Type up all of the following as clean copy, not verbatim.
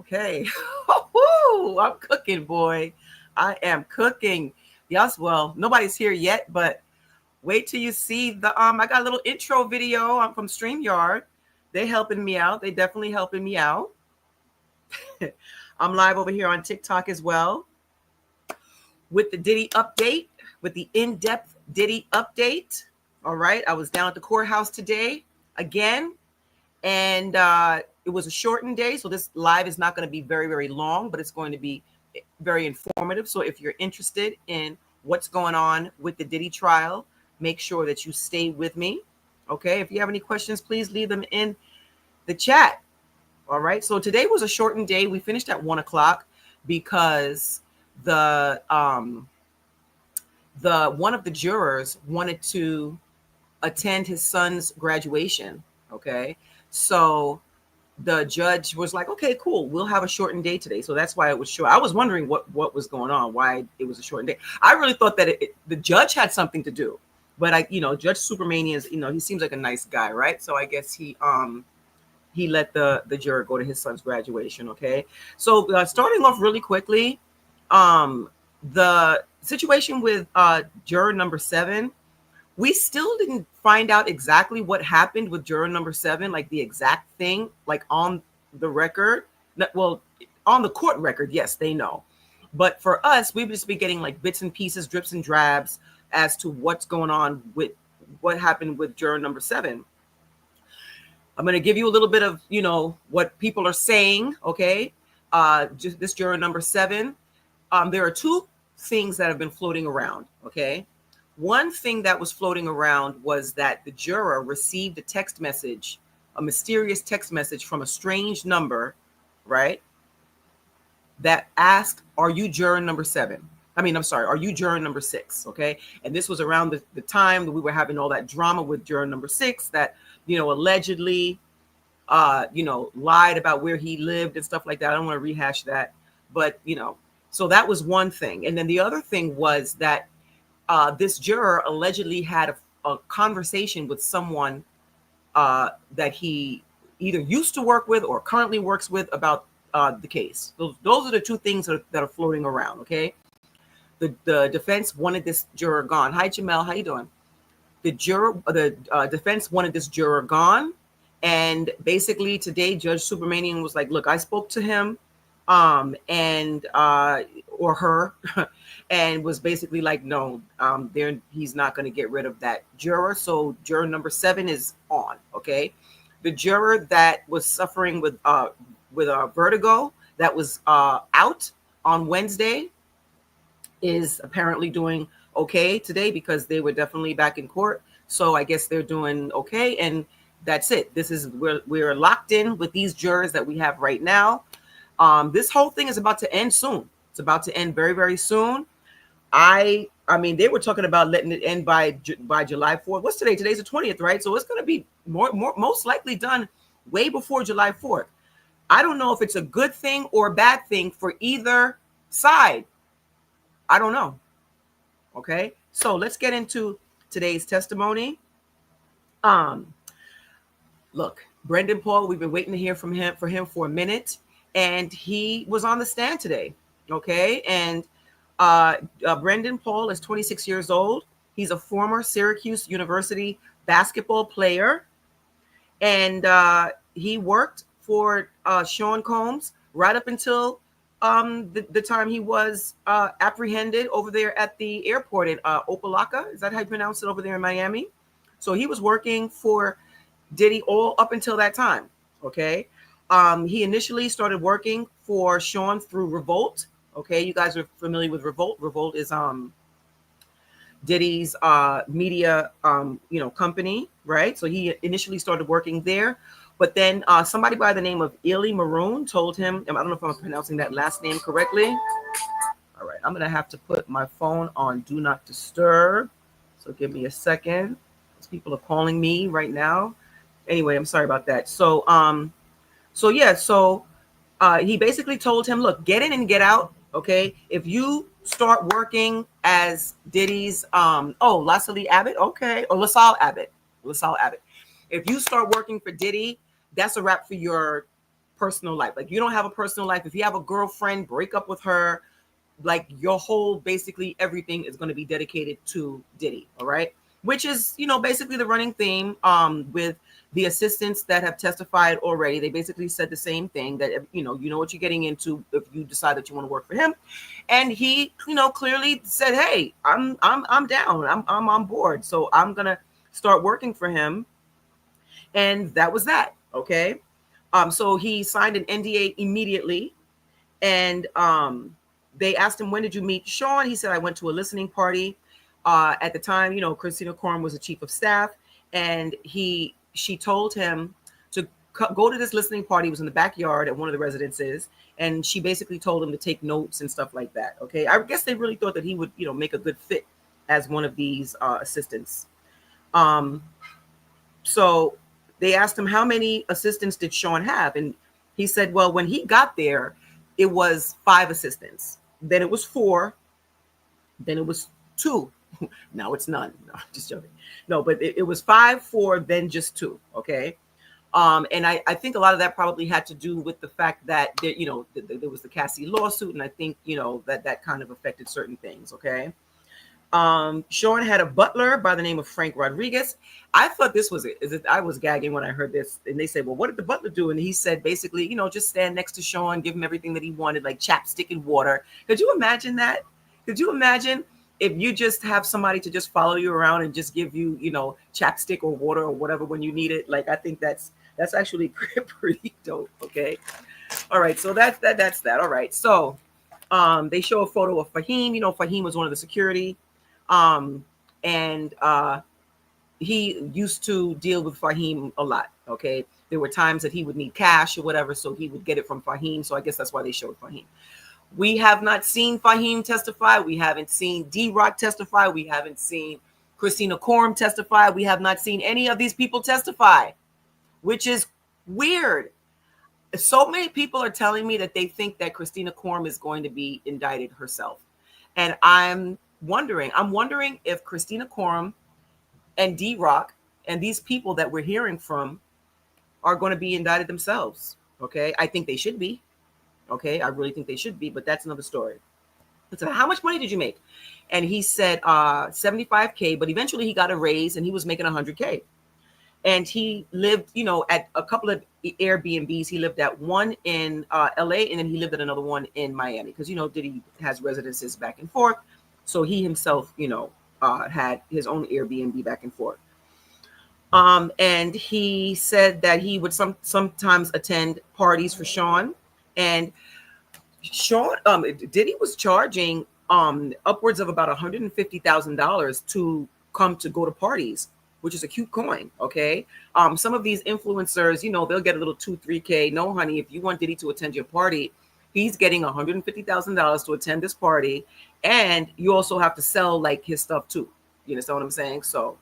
Okay. I'm cooking, boy. I am cooking. Yes, well, nobody's here yet, but wait till you see the I got a little intro video from StreamYard. They helping me out. They definitely helping me out. I'm live over here on TikTok as well with the Diddy update, with the in-depth Diddy update. All right. I was down at the courthouse today again, and it was a shortened day, so this live is not going to be very, very long, but it's going to be very informative. So if you're interested in what's going on with the Diddy trial, make sure that you stay with me. Okay. If you have any questions, please leave them in the chat. All right. So today was a shortened day. We finished at 1:00 because the one of the jurors wanted to attend his son's graduation. Okay. So the judge was like, okay, cool, we'll have a shortened day today. So that's why it was short. I was wondering what was going on, why it was a shortened day. I really thought that the judge had something to do, but Judge Supermania is, he seems like a nice guy, right? So I guess he let the juror go to his son's graduation. Okay. So starting off really quickly, the situation with juror number 7, we still didn't find out exactly what happened with juror number 7, like the exact thing, like on the record. Well, on the court record, yes, they know. But for us, we've just been getting like bits and pieces, drips and drabs as to what's going on with what happened with juror number 7. I'm going to give you a little bit of, what people are saying. Okay. Just this juror number 7. There are two things that have been floating around. Okay. One thing that was floating around was that the juror received a mysterious text message from a strange number, right? That asked, are you juror number 7? Are you juror number 6? Okay. And this was around the time that we were having all that drama with juror number 6 that, allegedly, lied about where he lived and stuff like that. I don't want to rehash that, but, so that was one thing. And then the other thing was that this juror allegedly had a conversation with someone that he either used to work with or currently works with about the case. Those are the two things that are floating around. Okay. The defense wanted this juror gone. Hi, Jamel. How you doing? The defense wanted this juror gone. And basically today, Judge Supermanian was like, look, I spoke to him or her and was basically like, no, he's not going to get rid of that juror. So juror number 7 is on. Okay. The juror that was suffering with vertigo that was out on Wednesday is apparently doing okay today because they were definitely back in court. So I guess they're doing okay. And that's it. This is we're locked in with these jurors that we have right now. This whole thing is about to end soon. It's about to end very, very soon. I mean, they were talking about letting it end by July 4th. What's today? Today's the 20th, right? So it's going to be most likely done way before July 4th. I don't know if it's a good thing or a bad thing for either side. I don't know. Okay. So let's get into today's testimony. Look, Brendan Paul, we've been waiting to hear from him for a minute, and he was on the stand today. Okay. And Brendan Paul is 26 years old. He's a former Syracuse University basketball player. And he worked for Sean Combs right up until the time he was apprehended over there at the airport in Opelika. Is that how you pronounce it over there in Miami? So he was working for Diddy all up until that time. Okay. He initially started working for Sean through Revolt. Okay. You guys are familiar with Revolt. Revolt is Diddy's media company, right? So he initially started working there, but then somebody by the name of Illy Maroon told him, I don't know if I'm pronouncing that last name correctly. All right, I'm gonna have to put my phone on do not disturb. So give me a second. People are calling me right now. Anyway, I'm sorry about that. So he basically told him, look, get in and get out. Okay. If you start working as Diddy's, LaSalle Abbott. Okay. Or LaSalle Abbott. If you start working for Diddy, that's a wrap for your personal life. Like, you don't have a personal life. If you have a girlfriend, break up with her. Like, your whole, basically everything is going to be dedicated to Diddy. All right. Which is, basically the running theme with the assistants that have testified already. They basically said the same thing, that you know what you're getting into if you decide that you want to work for him. And he, clearly said, hey, I'm down. I'm on board. So I'm gonna start working for him. And that was that. Okay. So he signed an NDA immediately. And they asked him, when did you meet Sean? He said, I went to a listening party. At the time, Christina Coram was the chief of staff, and she told him to go to this listening party. It was in the backyard at one of the residences, and she basically told him to take notes and stuff like that. Okay, I guess they really thought that he would, make a good fit as one of these assistants. So they asked him, how many assistants did Sean have? And he said, well, when he got there, it was 5 assistants. Then it was 4. Then it was 2. Now it's none. No, just joking. No, but it was 5, 4, then just 2. Okay. And I think a lot of that probably had to do with the fact that there was the Cassie lawsuit, and I think that kind of affected certain things. Okay. Sean had a butler by the name of Frank Rodriguez. I thought this was it. I was gagging when I heard this, and they said, well, what did the butler do? And he said, basically, just stand next to Sean, give him everything that he wanted, like chapstick and water. Could you imagine that? Could you imagine if you just have somebody to just follow you around and just give you, chapstick or water or whatever when you need it? Like, I think that's actually pretty dope. Okay. All right. So that's that. All right. So they show a photo of Fahim. Fahim was one of the security. And he used to deal with Fahim a lot. Okay. There were times that he would need cash or whatever, so he would get it from Fahim. So I guess that's why they showed Fahim. We have not seen Fahim testify. We haven't seen D-Rock testify. We haven't seen Christina Coram testify. We have not seen any of these people testify, which is weird. So many people are telling me that they think that Christina Coram is going to be indicted herself. And I'm wondering if Christina Coram and D-Rock and these people that we're hearing from are going to be indicted themselves. Okay. I think they should be. Okay. I really think they should be, but that's another story. So how much money did you make? And he said 75K, but eventually he got a raise and he was making 100K. And he lived, at a couple of Airbnbs. He lived at one in LA, and then he lived at another one in Miami, because, Diddy has residences back and forth. So he himself, had his own Airbnb back and forth. And he said that he would sometimes attend parties for Sean. And Sean, Diddy was charging upwards of about $150,000 to come to go to parties, which is a cute coin. Okay. Some of these influencers, they'll get a little 2-3K. No, honey, if you want Diddy to attend your party, he's getting $150,000 to attend this party. And you also have to sell like his stuff too. You understand what I'm saying? So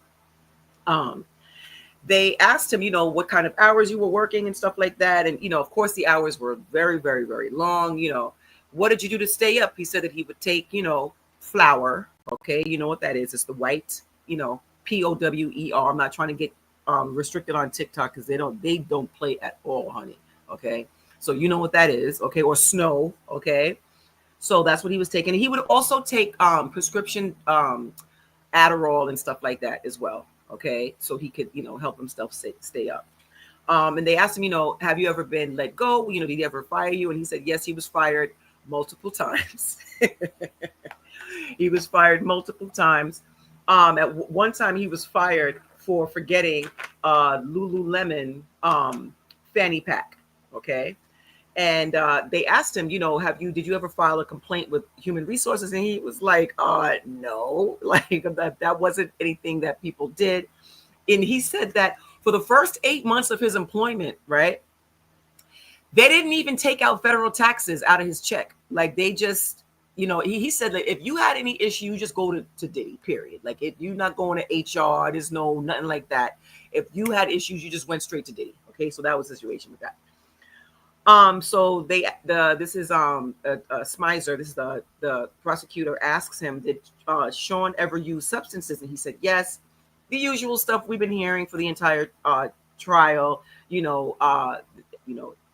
they asked him, what kind of hours you were working and stuff like that. And, of course, the hours were very, very, very long. What did you do to stay up? He said that he would take, flour. Okay. You know what that is? It's the white, POWER. I'm not trying to get restricted on TikTok because they don't play at all, honey. Okay. So you know what that is. Okay. Or snow. Okay. So that's what he was taking. And he would also take prescription Adderall and stuff like that as well. Okay. So he could, help himself stay up. And they asked him, have you ever been let go? Did he ever fire you? And he said, yes, he was fired multiple times. He was fired multiple times. At one time he was fired for forgetting Lululemon fanny pack. Okay. And they asked him, did you ever file a complaint with Human Resources? And he was like, no, like that wasn't anything that people did. And he said that for the first 8 months of his employment, right, they didn't even take out federal taxes out of his check. Like they just, he said, like, if you had any issue, you just go to Diddy, period. Like if you're not going to HR, there's nothing like that. If you had issues, you just went straight to Diddy. Okay. So that was the situation with that. So this is Smizer, this is the prosecutor, asks him, did Sean ever use substances? And he said yes. The usual stuff we've been hearing for the entire trial,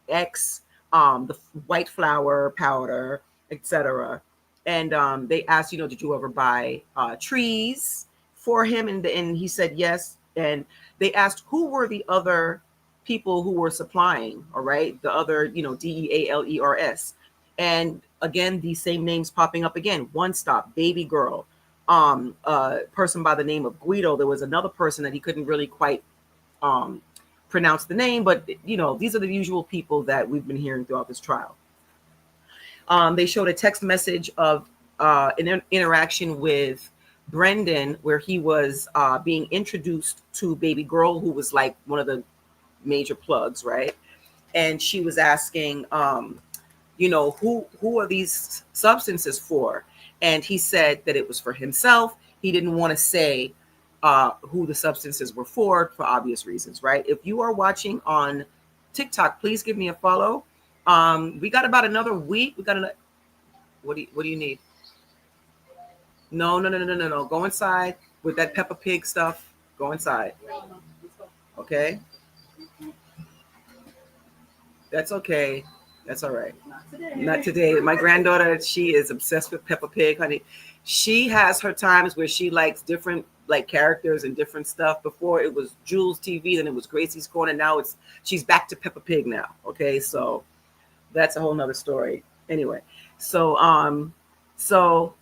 X, the white flour powder, etc. And they asked, did you ever buy trees for him? And he said yes. And they asked who were the other people who were supplying, all right, the other, DEALERS. And again, these same names popping up again. One Stop, Baby Girl, a person by the name of Guido. There was another person that he couldn't really quite um, pronounce the name, but these are the usual people that we've been hearing throughout this trial. They showed a text message of an interaction with Brendan where he was being introduced to Baby Girl, who was like one of the major plugs, right? And she was asking, who are these substances for? And he said that it was for himself. He didn't want to say who the substances were for obvious reasons, right? If you are watching on TikTok, please give me a follow. We got about another week. We got another. What do you need? No. Go inside with that Peppa Pig stuff. Go inside. Okay. That's okay. That's all right. Not today. My granddaughter, she is obsessed with Peppa Pig, honey. She has her times where she likes different like characters and different stuff. Before it was Jules TV, then it was Gracie's Corner. Now she's back to Peppa Pig now. Okay, so that's a whole nother story. Anyway, so so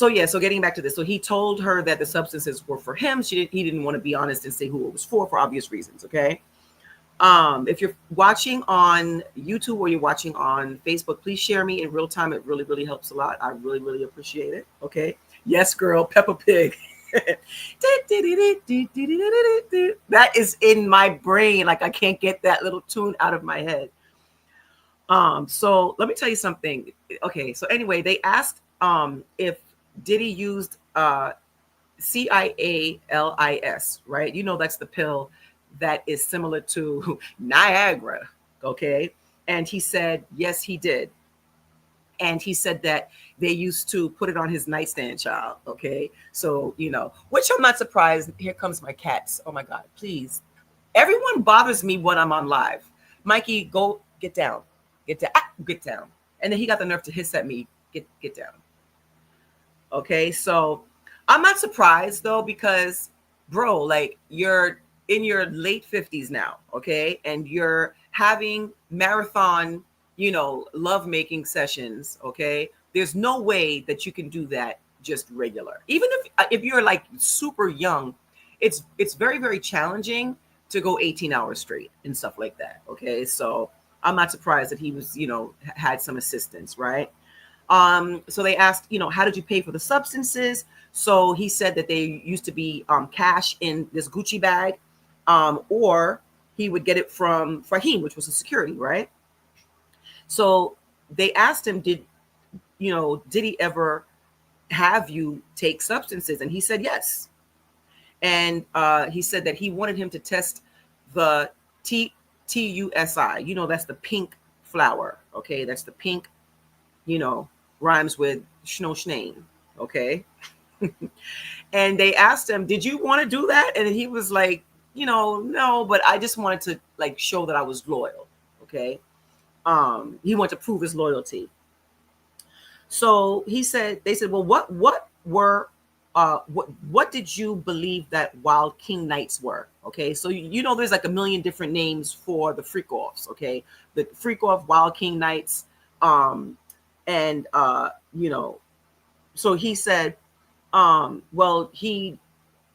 getting back to this, so he told her that the substances were for him. He didn't want to be honest and say who it was for obvious reasons. Okay. If you're watching on YouTube or you're watching on Facebook, please share me in real time. It really, really helps a lot. I really, really appreciate it. Okay. Yes, girl, Peppa Pig. That is in my brain. Like I can't get that little tune out of my head. So let me tell you something. Okay. So anyway, they asked if Diddy used CIALIS, right? That's the pill that is similar to Niagara, okay? And he said, yes, he did. And he said that they used to put it on his nightstand, child, okay? So, which I'm not surprised. Here comes my cats. Oh my God, please. Everyone bothers me when I'm on live. Mikey, go get down. Get down. Get down. And then he got the nerve to hiss at me. Get down. Okay, so I'm not surprised though, because bro, like you're in your late 50s now, okay? And you're having marathon, lovemaking sessions, okay? There's no way that you can do that just regular. Even if you're like super young, it's very, very challenging to go 18 hours straight and stuff like that, okay? So I'm not surprised that he was, had some assistance, right? So they asked, how did you pay for the substances? So he said that they used to be cash in this Gucci bag, or he would get it from Fahim, which was a security, right? So they asked him, did he ever have you take substances? And he said yes. And he said that he wanted him to test the TUSI. That's the pink flower. Okay, that's the pink, rhymes with Schno, okay? And they asked him, did you want to do that? And he was like, no, but I just wanted to like show that I was loyal, okay? He wanted to prove his loyalty. So they said, well, what did you believe that Wild King Nights were? Okay, so there's like a million different names for the freak offs, okay? The freak off Wild King Nights, so he said, well, he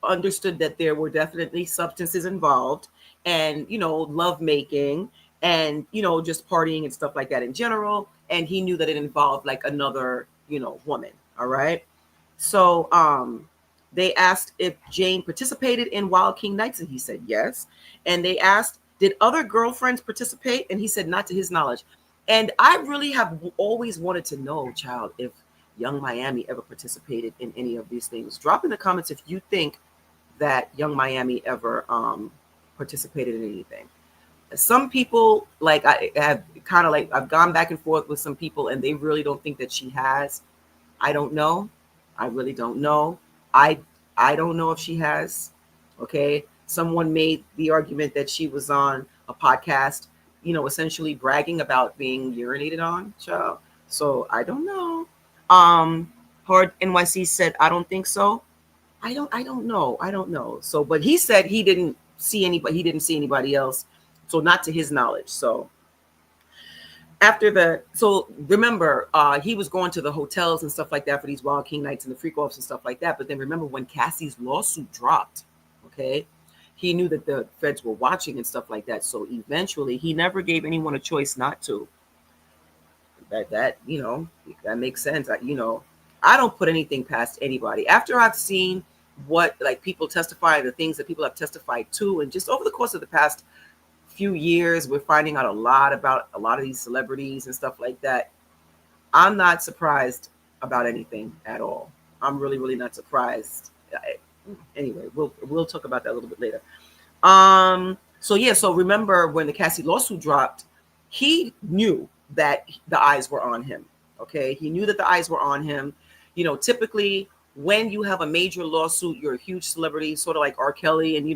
understood that there were definitely substances involved and, love making and, just partying and stuff like that in general. And he knew that it involved like another, woman. All right. So they asked if Jane participated in Wild King Nights, and he said yes. And they asked, did other girlfriends participate? And he said not to his knowledge. And I really have always wanted to know, child, if Young Miami ever participated in any of these things. Drop in the comments if you think that Young Miami ever participated in anything. Some people, like I have kind of like, I've gone back and forth with some people and they really don't think that she has. I don't know. I really don't know. I don't know if she has. Okay. Someone made the argument that she was on a podcast essentially bragging about being urinated on, child. So I don't know. Hard NYC said, I don't think so. I don't know. I don't know. So, but he said he didn't see anybody else. So not to his knowledge. So so remember, he was going to the hotels and stuff like that for these Wild King nights and the freak offs and stuff like that. But then remember when Cassie's lawsuit dropped, okay, he knew that the feds were watching and stuff like that. So eventually he never gave anyone a choice not to. That makes sense. I don't put anything past anybody. After I've seen what like people testify, the things that people have testified to, and just over the course of the past few years, we're finding out a lot about a lot of these celebrities and stuff like that. I'm not surprised about anything at all. I'm really, really not surprised. Anyway, we'll talk about that a little bit later. So remember when the Cassie lawsuit dropped, he knew that the eyes were on him. Okay, he knew that the eyes were on him. Typically when you have a major lawsuit, you're a huge celebrity, sort of like R. Kelly, and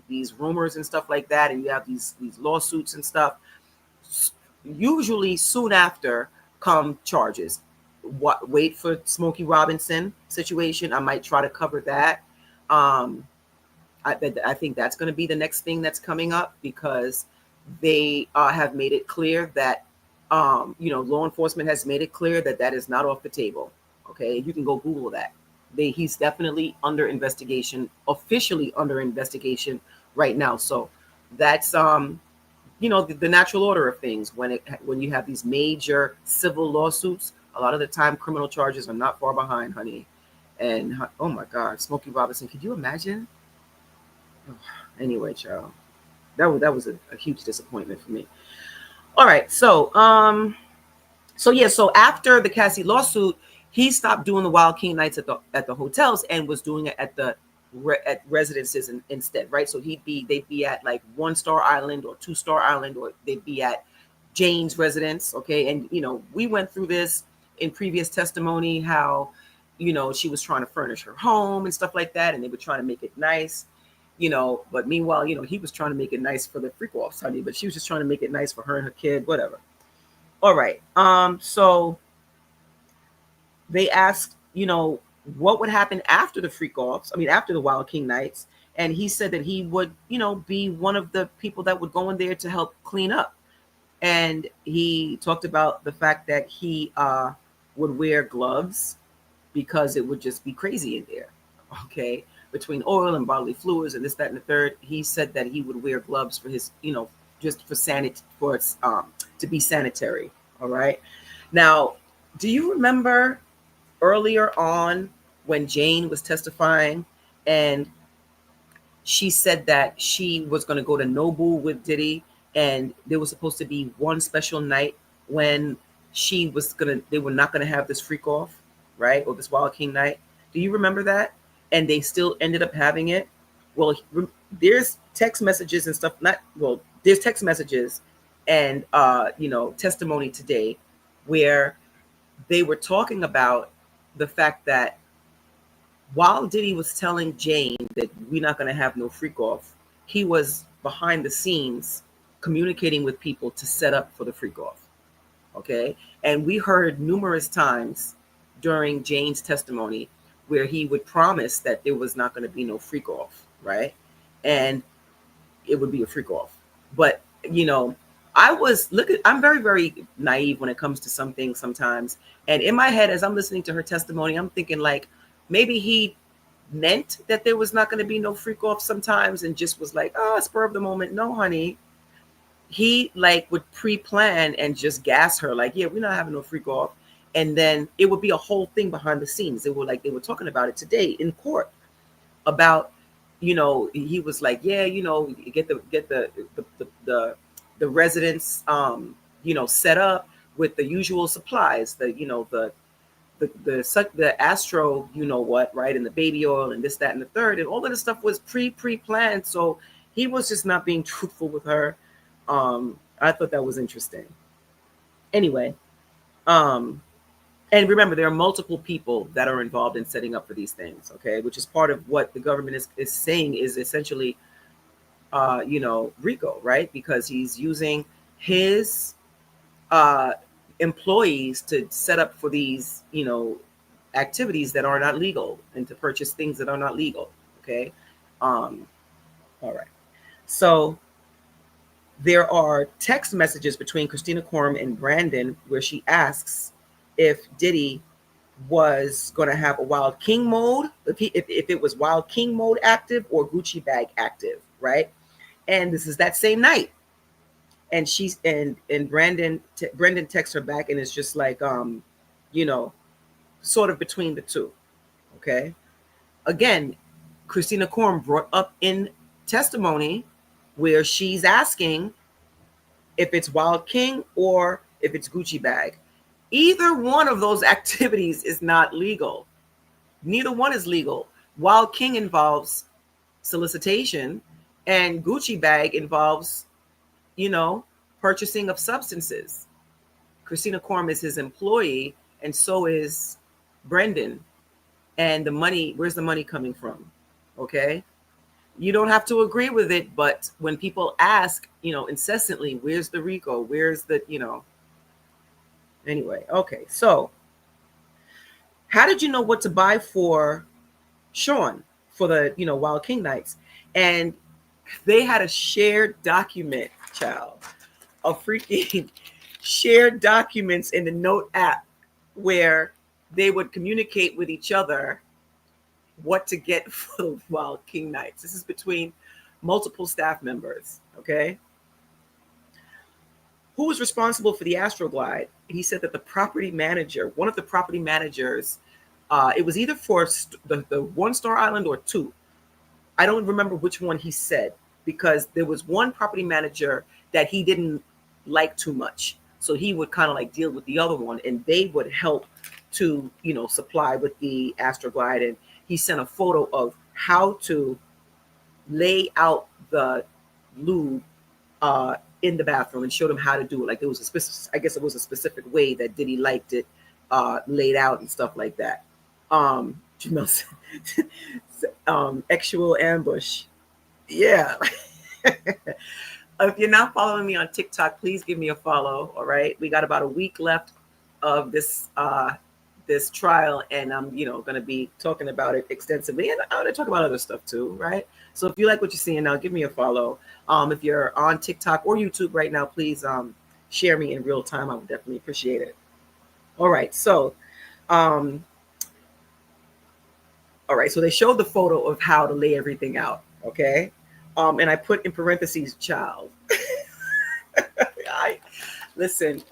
these rumors and stuff like that, and you have these lawsuits and stuff. Usually, soon after come charges. Wait for Smokey Robinson situation. I might try to cover that. I think that's going to be the next thing that's coming up, because they have made it clear that law enforcement has made it clear that that is not off the table. Okay, you can go Google that. He's definitely under investigation, officially under investigation right now. So that's the natural order of things. When you have these major civil lawsuits, a lot of the time criminal charges are not far behind, honey. And oh my God, Smokey Robinson, could you imagine? Anyway, child, that was a huge disappointment for me. All right, so after the Cassie lawsuit, he stopped doing the Wild King nights at the hotels and was doing it at residences instead, right? So they'd be at like 1-star island or 2-star island, or they'd be at Jane's residence, okay? And we went through this in previous testimony, how she was trying to furnish her home and stuff like that, and they were trying to make it nice. But meanwhile, he was trying to make it nice for the freak offs, honey, but she was just trying to make it nice for her and her kid, whatever. All right. So they asked, what would happen after the freak offs? I mean, after the Wild King nights. And he said that he would, be one of the people that would go in there to help clean up. And he talked about the fact that he would wear gloves because it would just be crazy in there. Okay. Between oil and bodily fluids and this, that, and the third, he said that he would wear gloves for his, just for to be sanitary. All right. Now, do you remember earlier on when Jane was testifying and she said that she was going to go to Nobu with Diddy, and there was supposed to be one special night when they were not going to have this freak off, right? Or this Wild King night. Do you remember that? And they still ended up having it. Well, there's text messages and stuff. There's text messages and testimony today where they were talking about the fact that while Diddy was telling Jane that we're not going to have no freak off, he was behind the scenes communicating with people to set up for the freak off. Okay. And we heard numerous times during Jane's testimony where he would promise that there was not going to be no freak off, right? And it would be a freak off. But, I'm very, very naive when it comes to some things sometimes. And in my head, as I'm listening to her testimony, I'm thinking like, maybe he meant that there was not going to be no freak off sometimes and just was like, spur of the moment. No, honey. He would pre-plan and just gas her like, yeah, we're not having no freak off. And then it would be a whole thing behind the scenes. They were talking about it today in court about, he was like, yeah, get the residents, set up with the usual supplies, the Astro, right, and the baby oil and this, that, and the third, and all of this stuff was pre-planned. So he was just not being truthful with her. I thought that was interesting. Anyway, and remember, there are multiple people that are involved in setting up for these things, okay, which is part of what the government is saying is essentially, RICO, right? Because he's using his uh, employees to set up for these, activities that are not legal and to purchase things that are not legal. Okay. Um, all right. So there are text messages between Christina Quorum and Brandon where she asks if Diddy was going to have a Wild King mode, if it was Wild King mode active or Gucci bag active, right? And this is that same night. And she's and Brendan texts her back and it's just like you know, sort of between the two. Okay. Again, Christina Quorum brought up in testimony where she's asking if it's Wild King or if it's Gucci bag. Either one of those activities is not legal. Neither one is legal. Wild King involves solicitation, and Gucci bag involves, you know, purchasing of substances. Christina Quorum is his employee, and so is Brendan. And the money, where's the money coming from? Okay. You don't have to agree with it, but when people ask, incessantly, where's the RICO? Where's the, anyway, okay. So, how did you know what to buy for Sean for the, Wild King nights? And they had a shared document, child, a freaking shared documents in the Note app where they would communicate with each other what to get for the Wild King nights. This is between multiple staff members, okay? Who was responsible for the Astroglide? He said that the property manager, one of the property managers, it was either for the One Star Island or two. I don't remember which one he said, because there was one property manager that he didn't like too much. So he would kind of like deal with the other one, and they would help to, supply with the Astroglide. And he sent a photo of how to lay out the lube in the bathroom and showed him how to do it. Like, there was a specific, I guess it was a specific way that Diddy liked it laid out and stuff like that. Jamel said, actual ambush. Yeah. If you're not following me on TikTok, please give me a follow. All right. We got about a week left of this this trial, and I'm going to be talking about it extensively, and I'm going to talk about other stuff too, right? So if you like what you're seeing now, give me a follow. If you're on TikTok or YouTube right now, please share me in real time. I would definitely appreciate it. All right, so all right, so they showed the photo of how to lay everything out, okay? And I put in parentheses, child. Listen,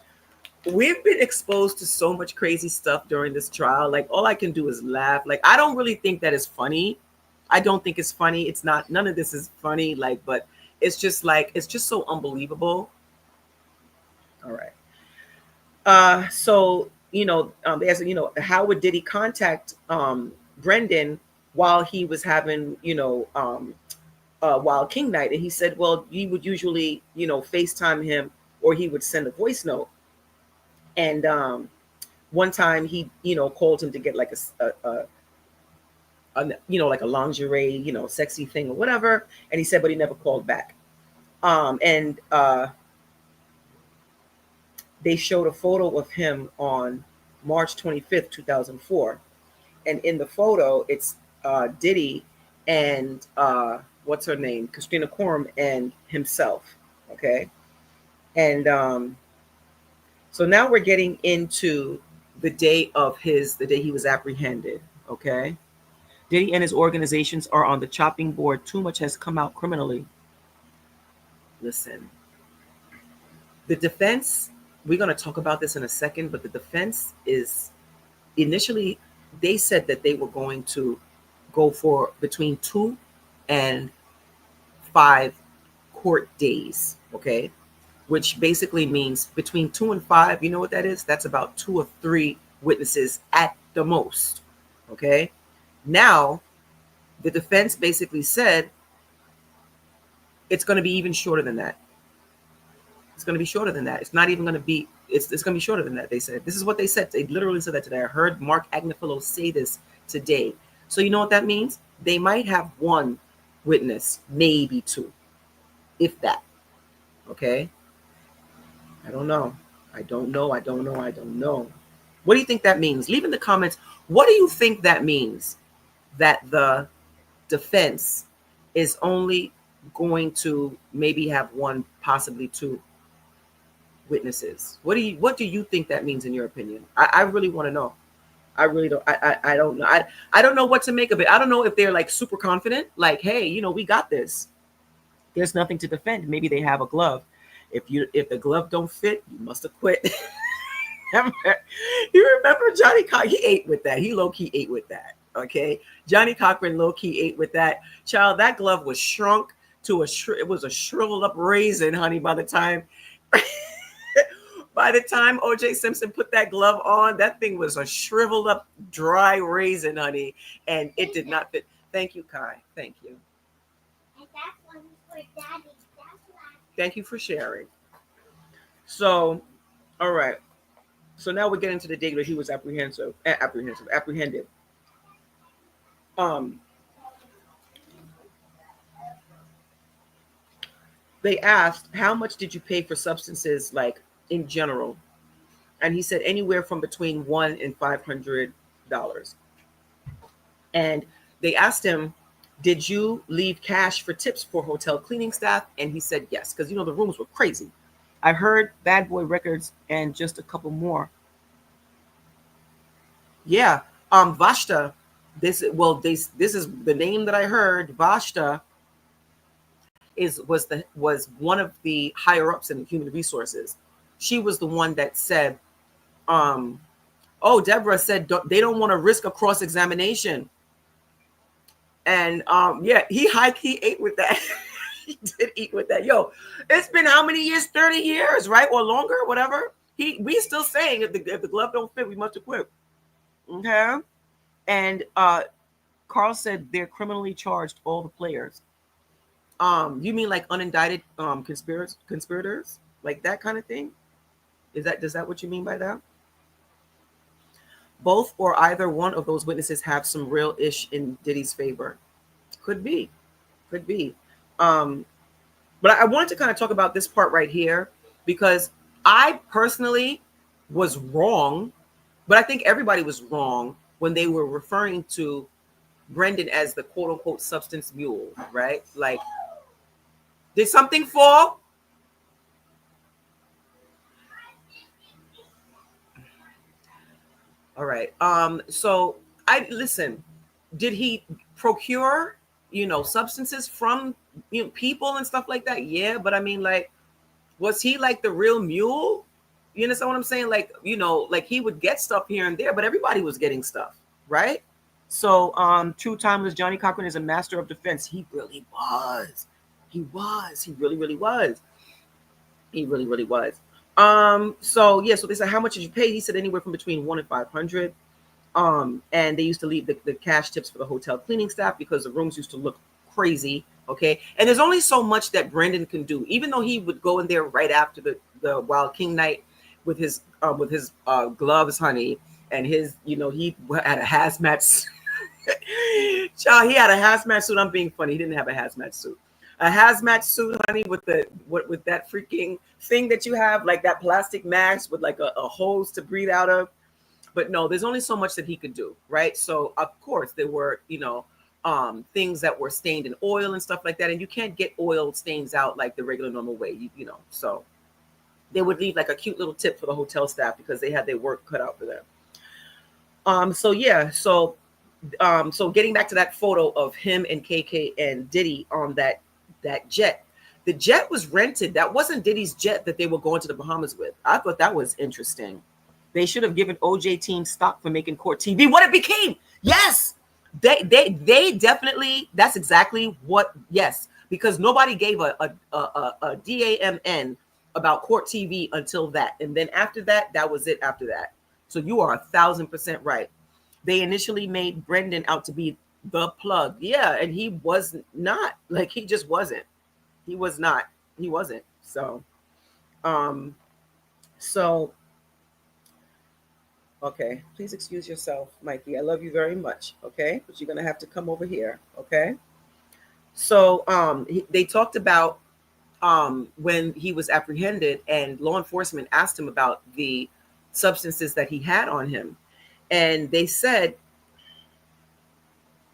we've been exposed to so much crazy stuff during this trial. Like, all I can do is laugh. Like, I don't really think that is funny. I don't think it's funny. It's not, none of this is funny. Like, but it's just like, it's just so unbelievable. All right. So, they asked, how would Diddy contact Brendan while he was having, Wild King night? And he said, well, he would usually, FaceTime him, or he would send a voice note. And one time he, called him to get like a like a lingerie, sexy thing or whatever. And he said, but he never called back. And they showed a photo of him on March 25th, 2004. And in the photo, it's Diddy and what's her name? Christina Quorum and himself. Okay. And so now we're getting into the day he was apprehended. Okay. Diddy and his organizations are on the chopping board. Too much has come out criminally. Listen, the defense, we're going to talk about this in a second, but the defense is, initially, they said that they were going to go for between 2 and 5 court days. Okay. Which basically means between 2 and 5, you know what that is? That's about 2 or 3 witnesses at the most. Okay. Now, the defense basically said it's going to be even shorter than that. It's going to be shorter than that. It's not even going to be, it's going to be shorter than that, they said. This is what they said. They literally said that today. I heard Mark Agnifilo say this today. So you know what that means? They might have 1 witness, maybe 2, if that. Okay. I don't know. I don't know. I don't know. I don't know. What do you think that means? Leave in the comments. What do you think that means? That the defense is only going to maybe have one, possibly two witnesses. What do you think that means in your opinion? I really want to know. I really don't. I don't know. I don't know what to make of it. I don't know if they're like super confident, like, hey, we got this. There's nothing to defend. Maybe they have a glove. If the glove don't fit, you must have quit. You remember Johnny Cochran? He ate with that. He low key ate with that. Okay, Johnny Cochran low key ate with that. Child, that glove was shrunk to it was a shriveled up raisin, honey. By the time OJ Simpson put that glove on, that thing was a shriveled up, dry raisin, honey, and it did not fit. Thank you, Kai. Thank you. And that one for Daddy. Thank you for sharing. So, all right. So now we're getting to the date where he was apprehended. Um, they asked, how much did you pay for substances, like in general? And he said anywhere from between $100 and $500. And they asked him, did you leave cash for tips for hotel cleaning staff? And he said yes, because the rooms were crazy. I heard Bad Boy Records and just a couple more. Yeah. Vashta. This is the name that I heard. Vashta was one of the higher ups in human resources. She was the one that said, oh, Deborah said they don't want to risk a cross examination. And yeah, he ate with that. He did eat with that. Yo, it's been how many years? 30 years, right? Or longer, whatever. We still saying if the glove don't fit, we must have quit. Okay. And Carl said they're criminally charged, all the players. You mean like unindicted conspirators? Like that kind of thing? Does that what you mean by that? Both or either one of those witnesses have some real ish in Diddy's favor. Could be. Could be. But I wanted to kind of talk about this part right here because I personally was wrong, but I think everybody was wrong when they were referring to Brendan as the quote unquote substance mule, right? Like, did something fall? All right. So I listen. Did he procure, substances from people and stuff like that? Yeah, but I mean, like, was he like the real mule? You understand what I'm saying? Like, like he would get stuff here and there, but everybody was getting stuff, right? So, true timeless Johnny Cochran is a master of defense. He really was. He was. He really, really was. He really, really was. So yeah, so they said, how much did you pay? He said anywhere from between 1 and 500. And they used to leave the cash tips for the hotel cleaning staff because the rooms used to look crazy. Okay. And there's only so much that Brendan can do, even though he would go in there right after the Wild King night with his gloves, honey, and his, he had a hazmat child, he had a hazmat suit. I'm being funny. He didn't have a hazmat suit. A hazmat suit, honey, with that freaking thing that you have, like that plastic mask with like a hose to breathe out of. But no, there's only so much that he could do, right? So of course there were, things that were stained in oil and stuff like that, and you can't get oil stains out like the regular normal way, So they would leave like a cute little tip for the hotel staff because they had their work cut out for them. So yeah, so getting back to that photo of him and KK and Diddy on that jet. The jet was rented. That wasn't Diddy's jet that they were going to the Bahamas with. I thought that was interesting. They should have given OJ team stock for making court TV what it became. Yes, they definitely. That's exactly what. Yes, because nobody gave a DAMN about court TV until that, and then after that, that was it. After that, so you are 1,000% right. They initially made Brendan out to be the plug. Yeah, and he was not. Like, he just wasn't. He was not. He wasn't. So, so okay, please excuse yourself, Mikey. I love you very much. Okay, but you're gonna have to come over here. Okay. So they talked about when he was apprehended and law enforcement asked him about the substances that he had on him. And they said,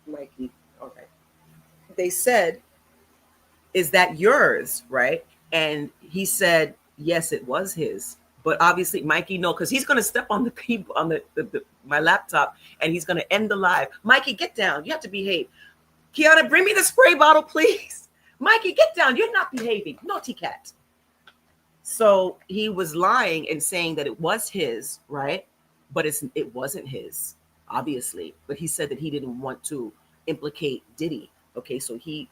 Mikey, okay. They said, is that yours? Right. And he said, yes, it was his. But obviously, Mikey, no, because he's going to step on the keyboard, on my laptop, and he's going to end the live. Mikey, get down. You have to behave. Kiana, bring me the spray bottle, please. Mikey, get down. You're not behaving. Naughty cat. So he was lying and saying that it was his, right? But it wasn't his, obviously. But he said that he didn't want to implicate Diddy. Okay, so he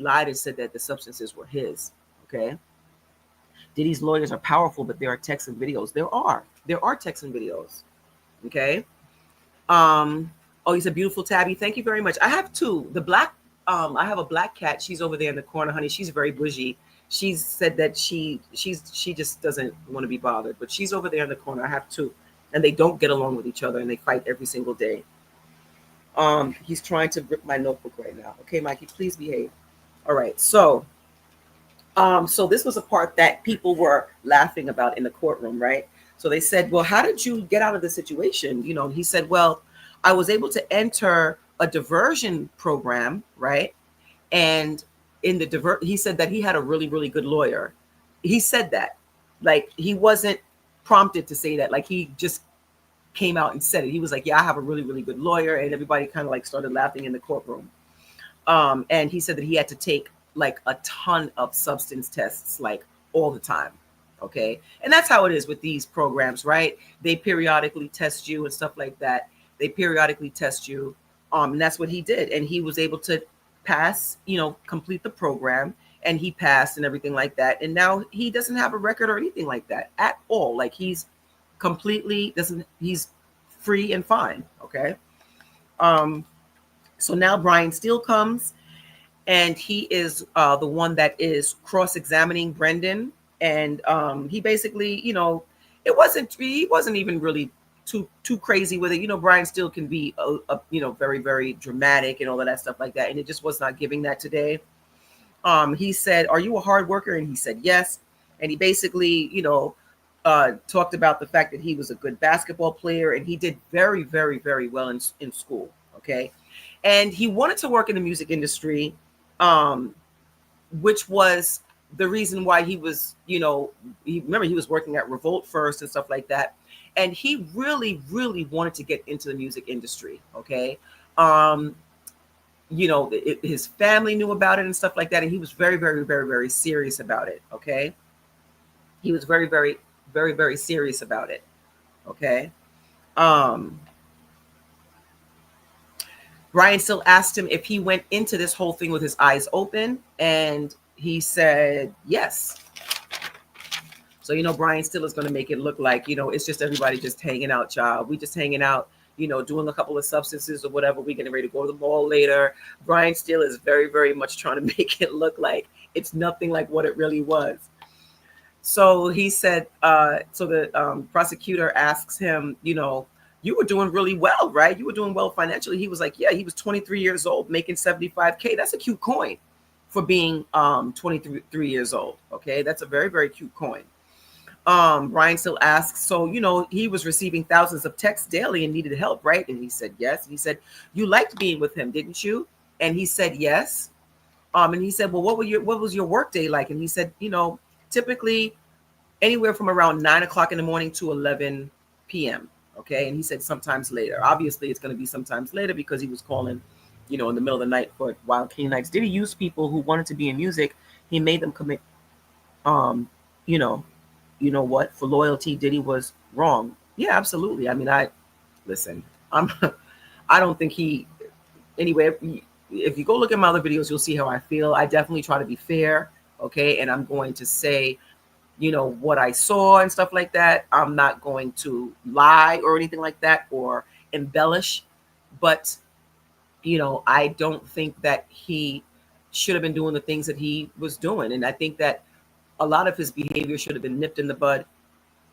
lied and said that the substances were his. Okay. Diddy's lawyers are powerful, but there are texts and videos. There are texts and videos. Okay. Oh, he's a beautiful tabby. Thank you very much. I have two. The black, I have a black cat. She's over there in the corner, honey. She's very bougie. She's said that she just doesn't want to be bothered, but she's over there in the corner. I have two, and they don't get along with each other, and they fight every single day. He's trying to rip my notebook right now. Okay, Mikey, please behave. All right, so this was a part that people were laughing about in the courtroom, right? So they said, well, how did you get out of the situation? You know, he said, well, I was able to enter a diversion program, right? And in the he said that he had a really, really good lawyer. He said that, like, he wasn't prompted to say that, like, he just came out and said it. He was like, yeah, I have a really, really good lawyer. And everybody kind of like started laughing in the courtroom. And he said that he had to take like a ton of substance tests, like all the time. Okay. And that's how it is with these programs, right? They periodically test you and stuff like that. They periodically test you. And that's what he did. And he was able to pass, you know, complete the program, and he passed and everything like that. And now he doesn't have a record or anything like that at all. Like, he's completely he's free and fine. Okay. So now Brian Steele comes, and he is the one that is cross-examining Brendan. And he basically, you know, he wasn't even really too crazy with it. You know, Brian Steele can be you know, very, very dramatic and all of that stuff like that. And it just was not giving that today. He said, are you a hard worker? And he said, yes. And he basically, you know, talked about the fact that he was a good basketball player, and he did very, very, very well in school. Okay. And he wanted to work in the music industry, which was the reason why he was, you know, remember he was working at Revolt first and stuff like that. And he really, really wanted to get into the music industry. Okay. You know, his family knew about it and stuff like that. And he was very, very, very, very serious about it. Okay. He was very, very, very, very serious about it. Okay. Brian still asked him if he went into this whole thing with his eyes open, and he said yes. So, you know, Brian still is going to make it look like, you know, it's just everybody just hanging out, child. We just hanging out, you know, doing a couple of substances or whatever. We're getting ready to go to the mall later. Brian still is very, very much trying to make it look like it's nothing like what it really was. So he said, so the prosecutor asks him, you know, you were doing really well, right? You were doing well financially. He was like, yeah, he was 23 years old, making 75K. That's a cute coin for being 23 years old. Okay, that's a very, very cute coin. Brian still asks, so, you know, he was receiving thousands of texts daily and needed help, right? And he said, yes. And he said, you liked being with him, didn't you? And he said, yes. And he said, well, what was your work day like? And he said, you know, typically anywhere from around 9 o'clock in the morning to 11 p.m. Okay. And he said sometimes later. Obviously, it's going to be sometimes later because he was calling, you know, in the middle of the night for Wild King Nights. Did he use people who wanted to be in music? He made them commit, you know what, for loyalty. Diddy was wrong. Yeah, absolutely. I mean, I don't think he, anyway, if you go look at my other videos, you'll see how I feel. I definitely try to be fair. Okay. And I'm going to say, you know, what I saw and stuff like that. I'm not going to lie or anything like that or embellish, but, you know, I don't think that he should have been doing the things that he was doing. And I think that a lot of his behavior should have been nipped in the bud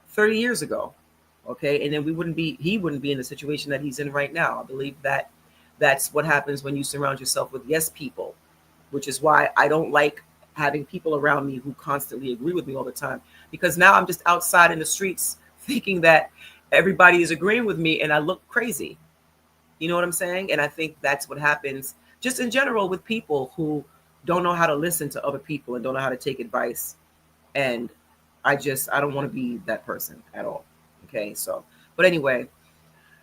30 years ago. Okay. And then he wouldn't be in the situation that he's in right now. I believe that that's what happens when you surround yourself with yes people, which is why I don't like having people around me who constantly agree with me all the time, because now I'm just outside in the streets thinking that everybody is agreeing with me and I look crazy. You know what I'm saying? And I think that's what happens just in general with people who don't know how to listen to other people and don't know how to take advice. And I don't want to be that person at all. Okay. So, but anyway,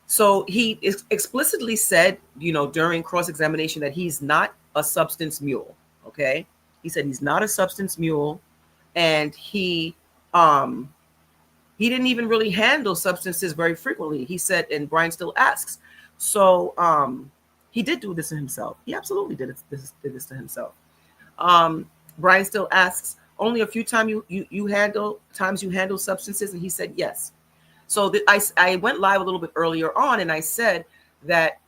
so he explicitly said, during cross examination that he's not a substance mule. Okay. He said he's not a substance mule. And he didn't even really handle substances very frequently. He said, and Brian still asks, so he did do this to himself. He absolutely did this to himself. Brian still asks, only a few times you handle substances, and he said yes. So I went live a little bit earlier on, and I said that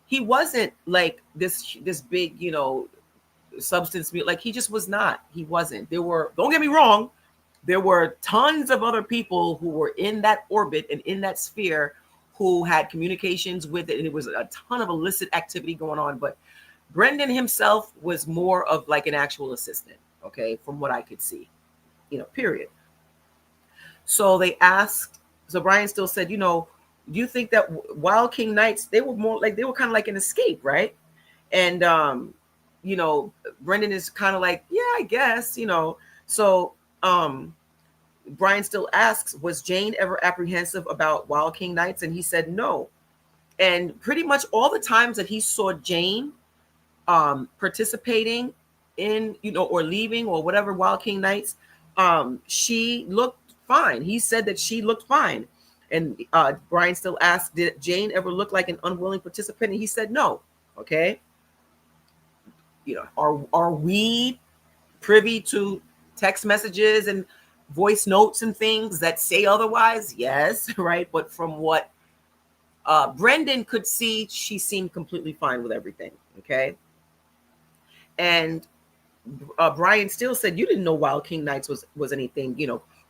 he wasn't like this big, substance. Like, he just was not. He wasn't. There were, don't get me wrong, there were tons of other people who were in that orbit and in that sphere who had communications with it, and it was a ton of illicit activity going on. But Brendan himself was more of like an actual assistant, okay, from what I could see, period. So they asked, so Brian still said, do you think that Wild King Nights, they were kind of like an escape, right? And, Brendan is kind of like, yeah, I guess, So Brian still asks, was Jane ever apprehensive about Wild King Nights? And he said no. And pretty much all the times that he saw Jane participating in, or leaving or whatever Wild King Nights, she looked fine. He said that she looked fine. And Brian still asked, did Jane ever look like an unwilling participant? And he said no. Okay. Are we privy to text messages and voice notes and things that say otherwise? Yes, right. But from what Brendan could see, she seemed completely fine with everything. Okay. And Brian still said, you didn't know Wild King Nights was anything,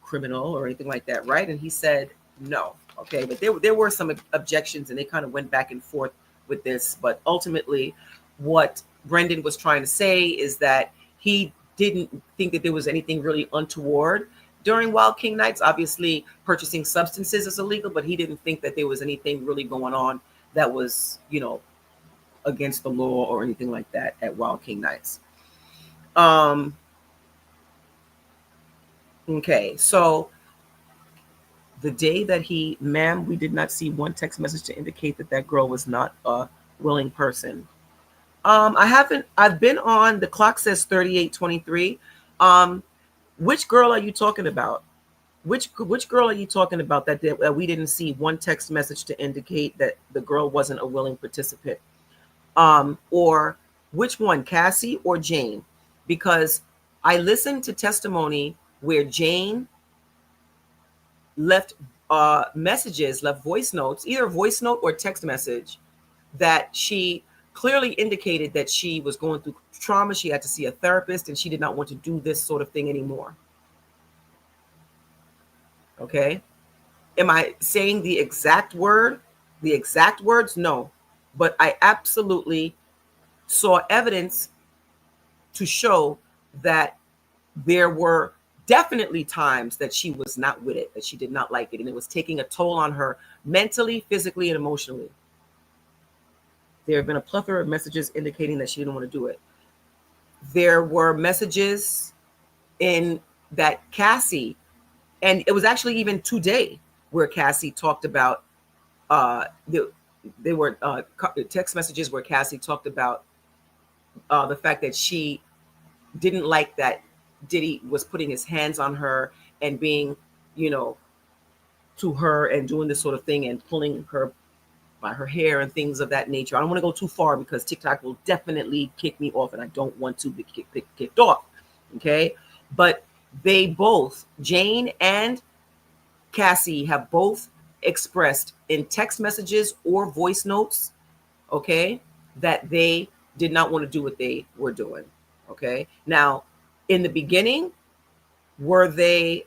criminal or anything like that, right? And he said no. Okay. But there were some objections, and they kind of went back and forth with this. But ultimately, what Brendan was trying to say is that he didn't think that there was anything really untoward during Wild King Nights. Obviously, purchasing substances is illegal, but he didn't think that there was anything really going on that was, against the law or anything like that at Wild King Nights. Okay, so the day that ma'am, we did not see one text message to indicate that girl was not a willing person. I've been on, the clock says 38:23. Which girl are you talking about? Which girl are you talking about that we didn't see one text message to indicate that the girl wasn't a willing participant? Or which one, Cassie or Jane? Because I listened to testimony where Jane left messages, left voice notes, either voice note or text message, that she clearly indicated that she was going through trauma. She had to see a therapist, and she did not want to do this sort of thing anymore. Okay. Am I saying the exact words? No. But I absolutely saw evidence to show that there were definitely times that she was not with it, that she did not like it, and it was taking a toll on her mentally, physically, and emotionally. There have been a plethora of messages indicating that she didn't want to do it. There were messages in that Cassie, and it was actually even today where Cassie talked about, there were text messages where Cassie talked about the fact that she didn't like that Diddy was putting his hands on her and being, to her and doing this sort of thing and pulling her by her hair and things of that nature. I don't want to go too far because TikTok will definitely kick me off, and I don't want to be kicked off. Okay. But they both, Jane and Cassie, have both expressed in text messages or voice notes, okay, that they did not want to do what they were doing. Okay. Now, in the beginning, were they,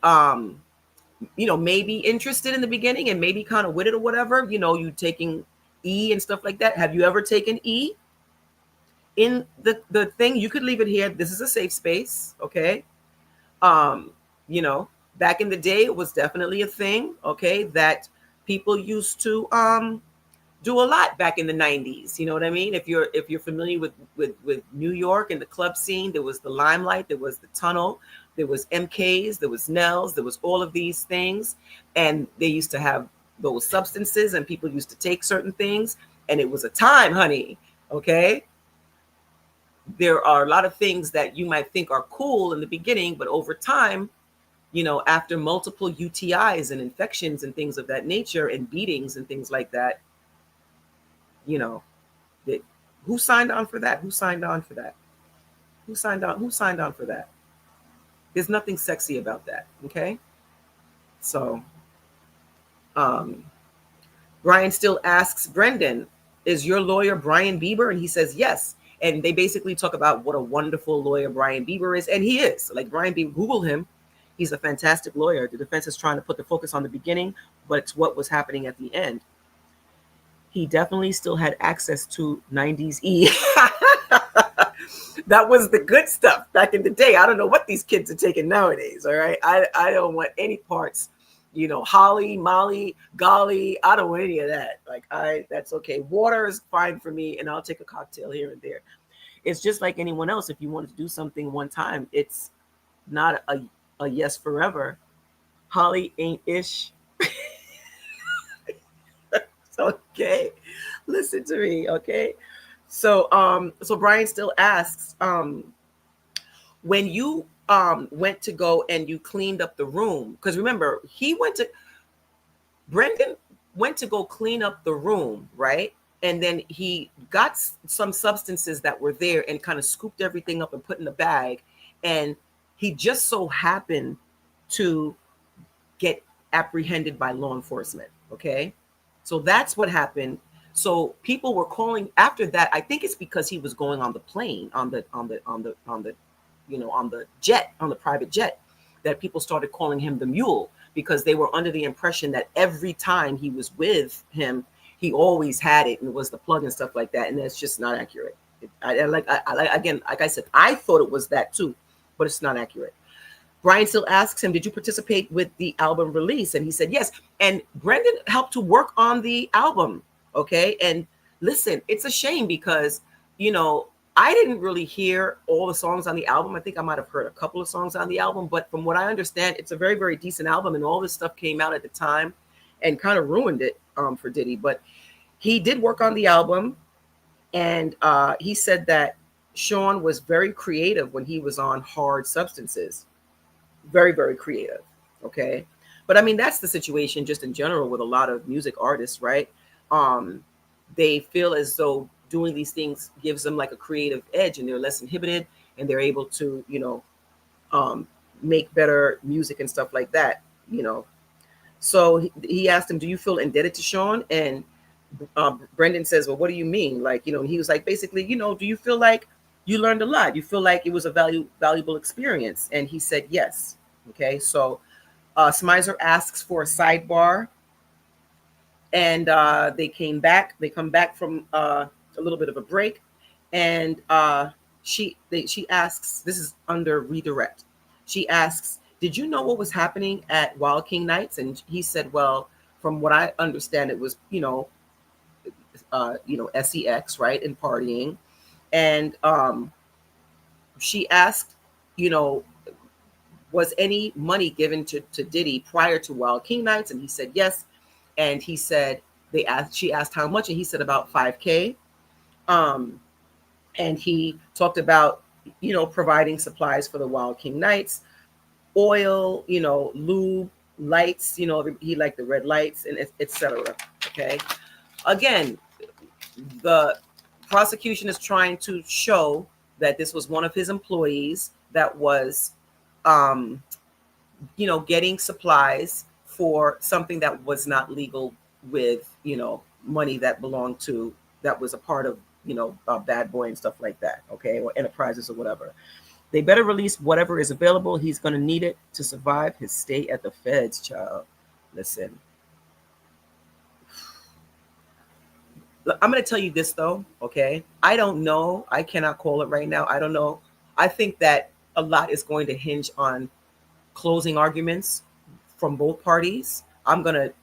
maybe interested in the beginning and maybe kind of with it or whatever, you taking E and stuff like that? Have you ever taken E? in the thing, you could leave it here. This is a safe space, okay? Um, you know, back in the day, it was definitely a thing, okay, that people used to do a lot back in the 90s. You know what I mean? If you're familiar with New York and the club scene, there was the Limelight, there was the Tunnel, there was MKs, there was Nels, there was all of these things, and they used to have those substances, and people used to take certain things, and it was a time, honey. Okay, there are a lot of things that you might think are cool in the beginning, but over time, after multiple UTIs and infections and things of that nature, and beatings and things like that, you know, that who signed on for that? Who signed on for that? Who signed on? Who signed on for that? There's nothing sexy about that. Okay. So um Brian still asks Brendan, is your lawyer Brian Bieber? And he says yes. And they basically talk about what a wonderful lawyer Brian Bieber is. And he is. Like, Brian Bieber, Google him. He's a fantastic lawyer. The defense is trying to put the focus on the beginning, but it's what was happening at the end. He definitely still had access to 90s E. That was the good stuff back in the day. I don't know what these kids are taking nowadays. All right. I don't want any parts, Holly, Molly, golly. I don't want any of that. Like, that's okay. Water is fine for me, and I'll take a cocktail here and there. It's just like anyone else. If you wanted to do something one time, it's not a yes forever. Holly ain't ish. Okay. Listen to me, okay? So Brian still asks, when you went to go and you cleaned up the room, because remember, Brendan went to go clean up the room, right? And then he got some substances that were there and kind of scooped everything up and put in the bag. And he just so happened to get apprehended by law enforcement. Okay. So that's what happened. So people were calling after that. I think it's because he was going on the plane, on the jet, on the private jet, that people started calling him the mule, because they were under the impression that every time he was with him, he always had it and it was the plug and stuff like that. And that's just not accurate. Again, like I said, I thought it was that too, but it's not accurate. Brian still asks him, did you participate with the album release? And he said yes. And Brendan helped to work on the album. Okay. And listen, it's a shame because, I didn't really hear all the songs on the album. I think I might have heard a couple of songs on the album, but from what I understand, it's a very, very decent album. And all this stuff came out at the time and kind of ruined it for Diddy. But he did work on the album. And he said that Sean was very creative when he was on Hard Substances. Very, very creative. Okay. But I mean, that's the situation just in general with a lot of music artists, right? They feel as though doing these things gives them like a creative edge, and they're less inhibited, and they're able to, make better music and stuff like that. So he asked him, do you feel indebted to Sean? And Brendan says, well, what do you mean? Like, and he was like, basically, do you feel like you learned a lot? You feel like it was a valuable experience? And he said, yes. Okay. So Smizer asks for a sidebar, and they come back from a little bit of a break. And she asks, this is under redirect. She asks, did you know what was happening at Wild King Nights? And he said, well, from what I understand, it was, sex, right, and partying. And she asked, was any money given to Diddy prior to Wild King Nights? And he said yes. And he said, she asked how much, and he said about $5K. And he talked about, providing supplies for the Wild King Nights, oil, lube, lights, he liked the red lights, and etc. Okay. Again, the prosecution is trying to show that this was one of his employees that was, getting supplies for something that was not legal with, money that was a part of, Bad Boy and stuff like that. Okay. Or enterprises or whatever. They better release whatever is available. He's going to need it to survive his stay at the feds, child. Listen. I'm going to tell you this though, okay? I don't know. I cannot call it right now. I don't know. I think that a lot is going to hinge on closing arguments from both parties. I'm going to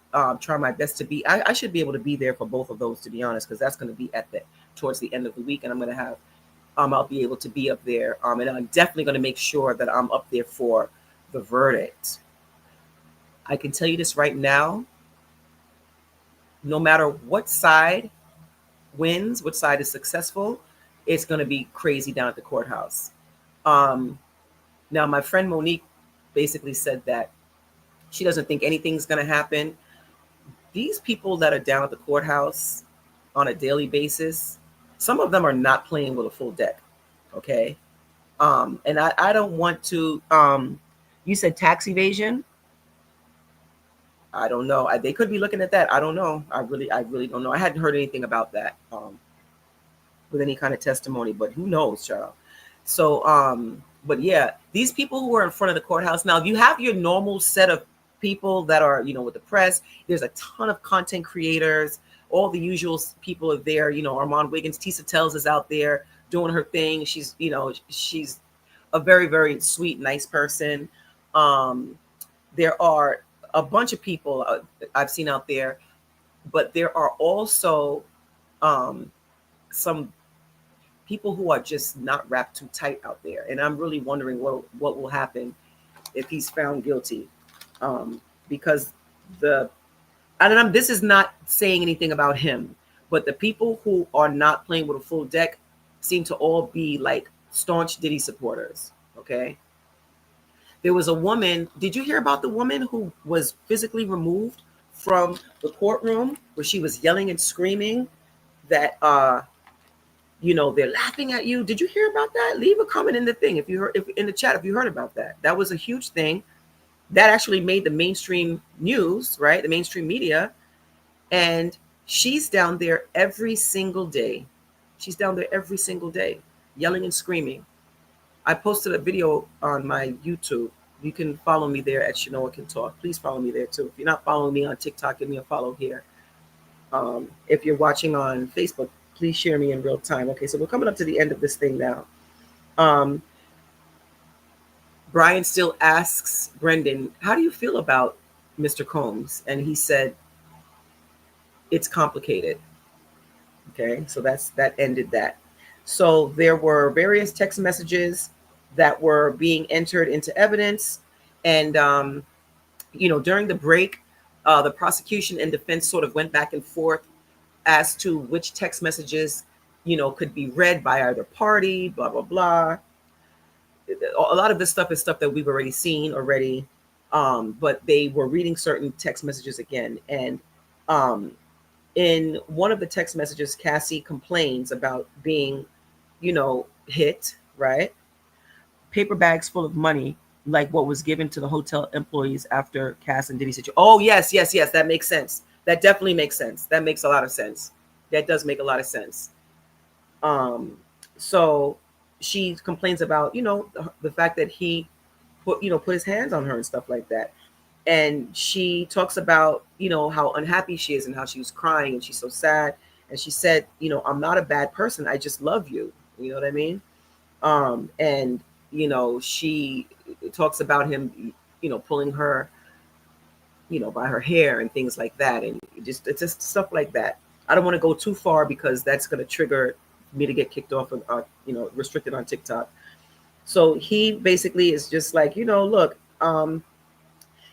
try my best to be. I should be able to be there for both of those, to be honest, because that's going to be at the towards the end of the week, and I'm going to have. I'll be able to be up there, and I'm definitely going to make sure that I'm up there for the verdict. I can tell you this right now. No matter what side wins, which side is successful, it's going to be crazy down at the courthouse. Um, Now, my friend Monique basically said that she doesn't think anything's going to happen. These people that are down at the courthouse on a daily basis, some of them are not playing with a full deck. Okay. And I don't want to, you said tax evasion. I don't know. They could be looking at that. I don't know. I really don't know. I hadn't heard anything about that with any kind of testimony, but who knows, child. So, but yeah, these people who are in front of the courthouse now, you have your normal set of people that are, with the press. There's a ton of content creators. All the usual people are there. Armand Wiggins, Tisa Tells is out there doing her thing. She's a very, very sweet, nice person. There are a bunch of people I've seen out there, but there are also some people who are just not wrapped too tight out there. And I'm really wondering what will happen if he's found guilty. Because this is not saying anything about him, but the people who are not playing with a full deck seem to all be like staunch Diddy supporters. Okay. There was a woman. Did you hear about the woman who was physically removed from the courtroom where she was yelling and screaming that, they're laughing at you? Did you hear about that? Leave a comment in the thing if in the chat if you heard about that. That was a huge thing. That actually made the mainstream news, right? The mainstream media. And she's down there every single day. She's down there every single day, yelling and screaming. I posted a video on my YouTube. You can follow me there at Shanoa Can Talk. Please follow me there too. If you're not following me on TikTok, give me a follow here. If you're watching on Facebook, please share me in real time. Okay, so we're coming up to the end of this thing now. Brian still asks Brendan, how do you feel about Mr. Combs? And he said, it's complicated. Okay, so that ended that. So there were various text messages that were being entered into evidence. And, during the break, the prosecution and defense sort of went back and forth as to which text messages, could be read by either party, blah, blah, blah. A lot of this stuff is stuff that we've already seen already. But they were reading certain text messages again. And in one of the text messages, Cassie complains about being, hit, right? Paper bags full of money, like what was given to the hotel employees after Cass and Diddy situation. Oh, yes. That makes sense. That definitely makes sense. That makes a lot of sense. That does make a lot of sense. So she complains about, the fact that he put his hands on her and stuff like that. And she talks about, how unhappy she is and how she was crying and she's so sad. And she said, I'm not a bad person. I just love you. You know what I mean? And, she talks about him, pulling her, by her hair and things like that. And it's just stuff like that. I don't want to go too far because that's going to trigger me to get kicked off of, restricted on TikTok. So he basically is just like, look,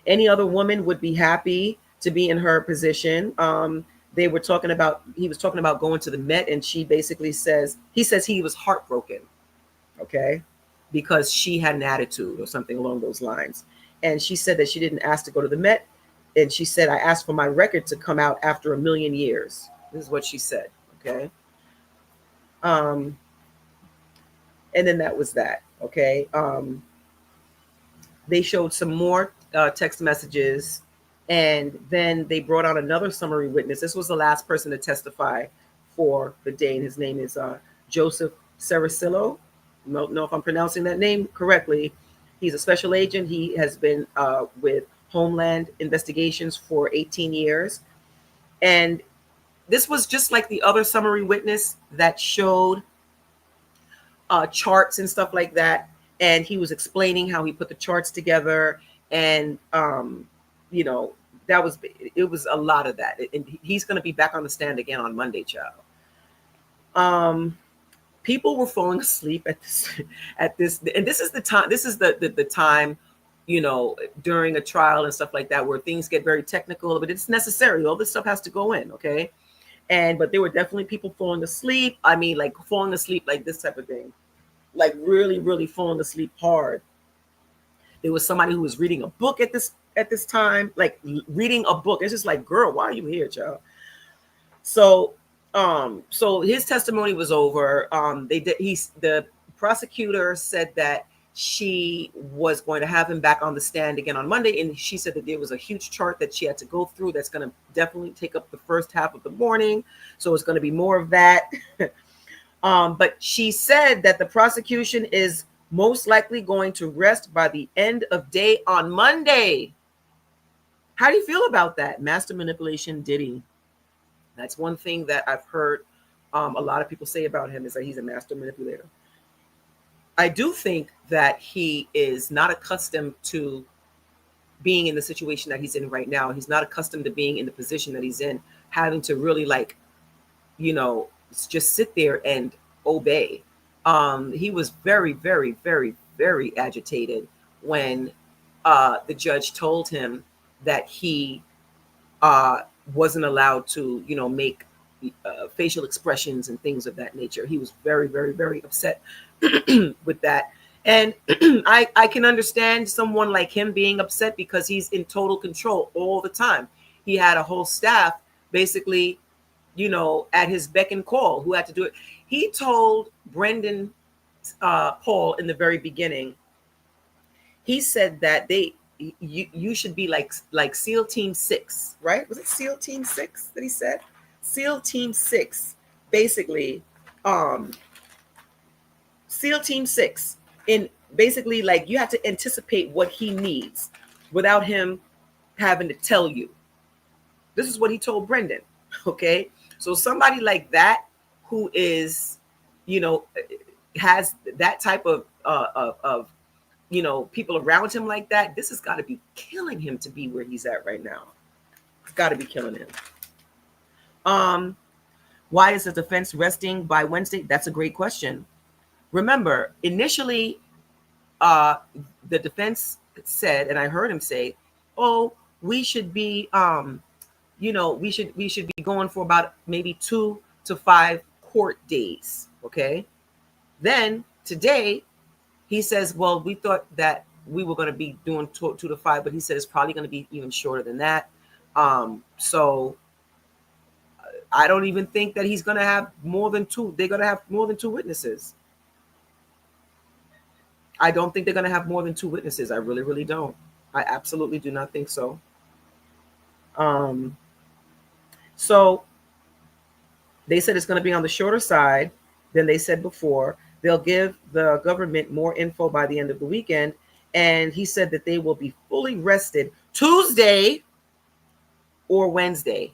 any other woman would be happy to be in her position. He was talking about going to the Met, and he says he was heartbroken, okay, because she had an attitude or something along those lines. And she said that she didn't ask to go to the Met. And she said, I asked for my record to come out after 1,000,000 years. This is what she said, okay? And then that was that, okay? They showed some more text messages, and then they brought on another summary witness. This was the last person to testify for the day, and his name is Joseph Saracillo. I don't know if I'm pronouncing that name correctly. He's a special agent. He has been with Homeland Investigations for 18 years. And this was just like the other summary witness that showed charts and stuff like that, and he was explaining how he put the charts together, and you know, that was, it was a lot of that, and he's going to be back on the stand again on Monday, child. People were falling asleep at this and this is the time, this is the time, you know, during a trial and stuff like that, where things get very technical, but it's necessary. All this stuff has to go in, okay? And but there were definitely people falling asleep. I mean, like falling asleep, like this type of thing, like really, really falling asleep hard. There was somebody who was reading a book at this time, like reading a book. It's just like, girl, why are you here, child? So his testimony was over. The prosecutor said that she was going to have him back on the stand again on Monday, and she said that there was a huge chart that she had to go through that's going to definitely take up the first half of the morning. So it's going to be more of that. But she said that the prosecution is most likely going to rest by the end of day on Monday. How do you feel about that? Master manipulation Diddy. That's one thing that I've heard a lot of people say about him, is that he's a master manipulator. I do think that he is not accustomed to being in the situation that he's in right now. He's not accustomed to being in the position that he's in, having to really, like, you know, just sit there and obey. He was very, very, very, very agitated when the judge told him that he wasn't allowed to, you know, make facial expressions and things of that nature. He was very, very, very upset with that. And I can understand someone like him being upset, because he's in total control all the time. He had a whole staff basically, you know, at his beck and call, who had to do it. He told Brendan Paul in the very beginning, he said that you should be like SEAL Team 6, right? Was it SEAL Team 6 that he said? SEAL Team 6, basically, SEAL Team 6, in basically, like, you have to anticipate what he needs without him having to tell you. This is what he told Brendan, okay? So somebody like that, who is, you know, has that type of you know, people around him like that, this has got to be killing him to be where he's at right now. It's got to be killing him. Why is the defense resting by Wednesday? That's a great question. Remember, initially, the defense said, and I heard him say, "Oh, we should be, you know, we should be going for about maybe 2 to 5 court days." Okay. Then today, he says, "Well, we thought that we were going to be doing 2 to 5, but he said it's probably going to be even shorter than that." So I don't even think that he's going to have more than 2. They're going to have more than 2 witnesses. I don't think they're going to have more than 2 witnesses. I really, really don't. I absolutely do not think so. So they said it's going to be on the shorter side than they said before. They'll give the government more info by the end of the weekend. And he said that they will be fully rested Tuesday or Wednesday.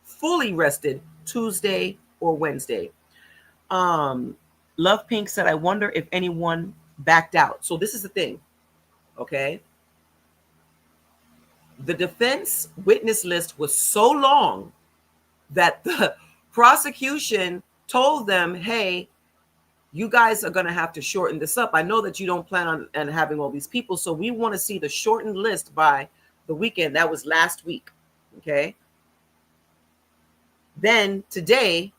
Fully rested Tuesday or Wednesday. Love Pink said, "I wonder if anyone backed out." So this is the thing, okay? The defense witness list was so long that the prosecution told them, "Hey, you guys are going to have to shorten this up. I know that you don't plan on having all these people, so we want to see the shortened list by the weekend." That was last week, okay? Then today,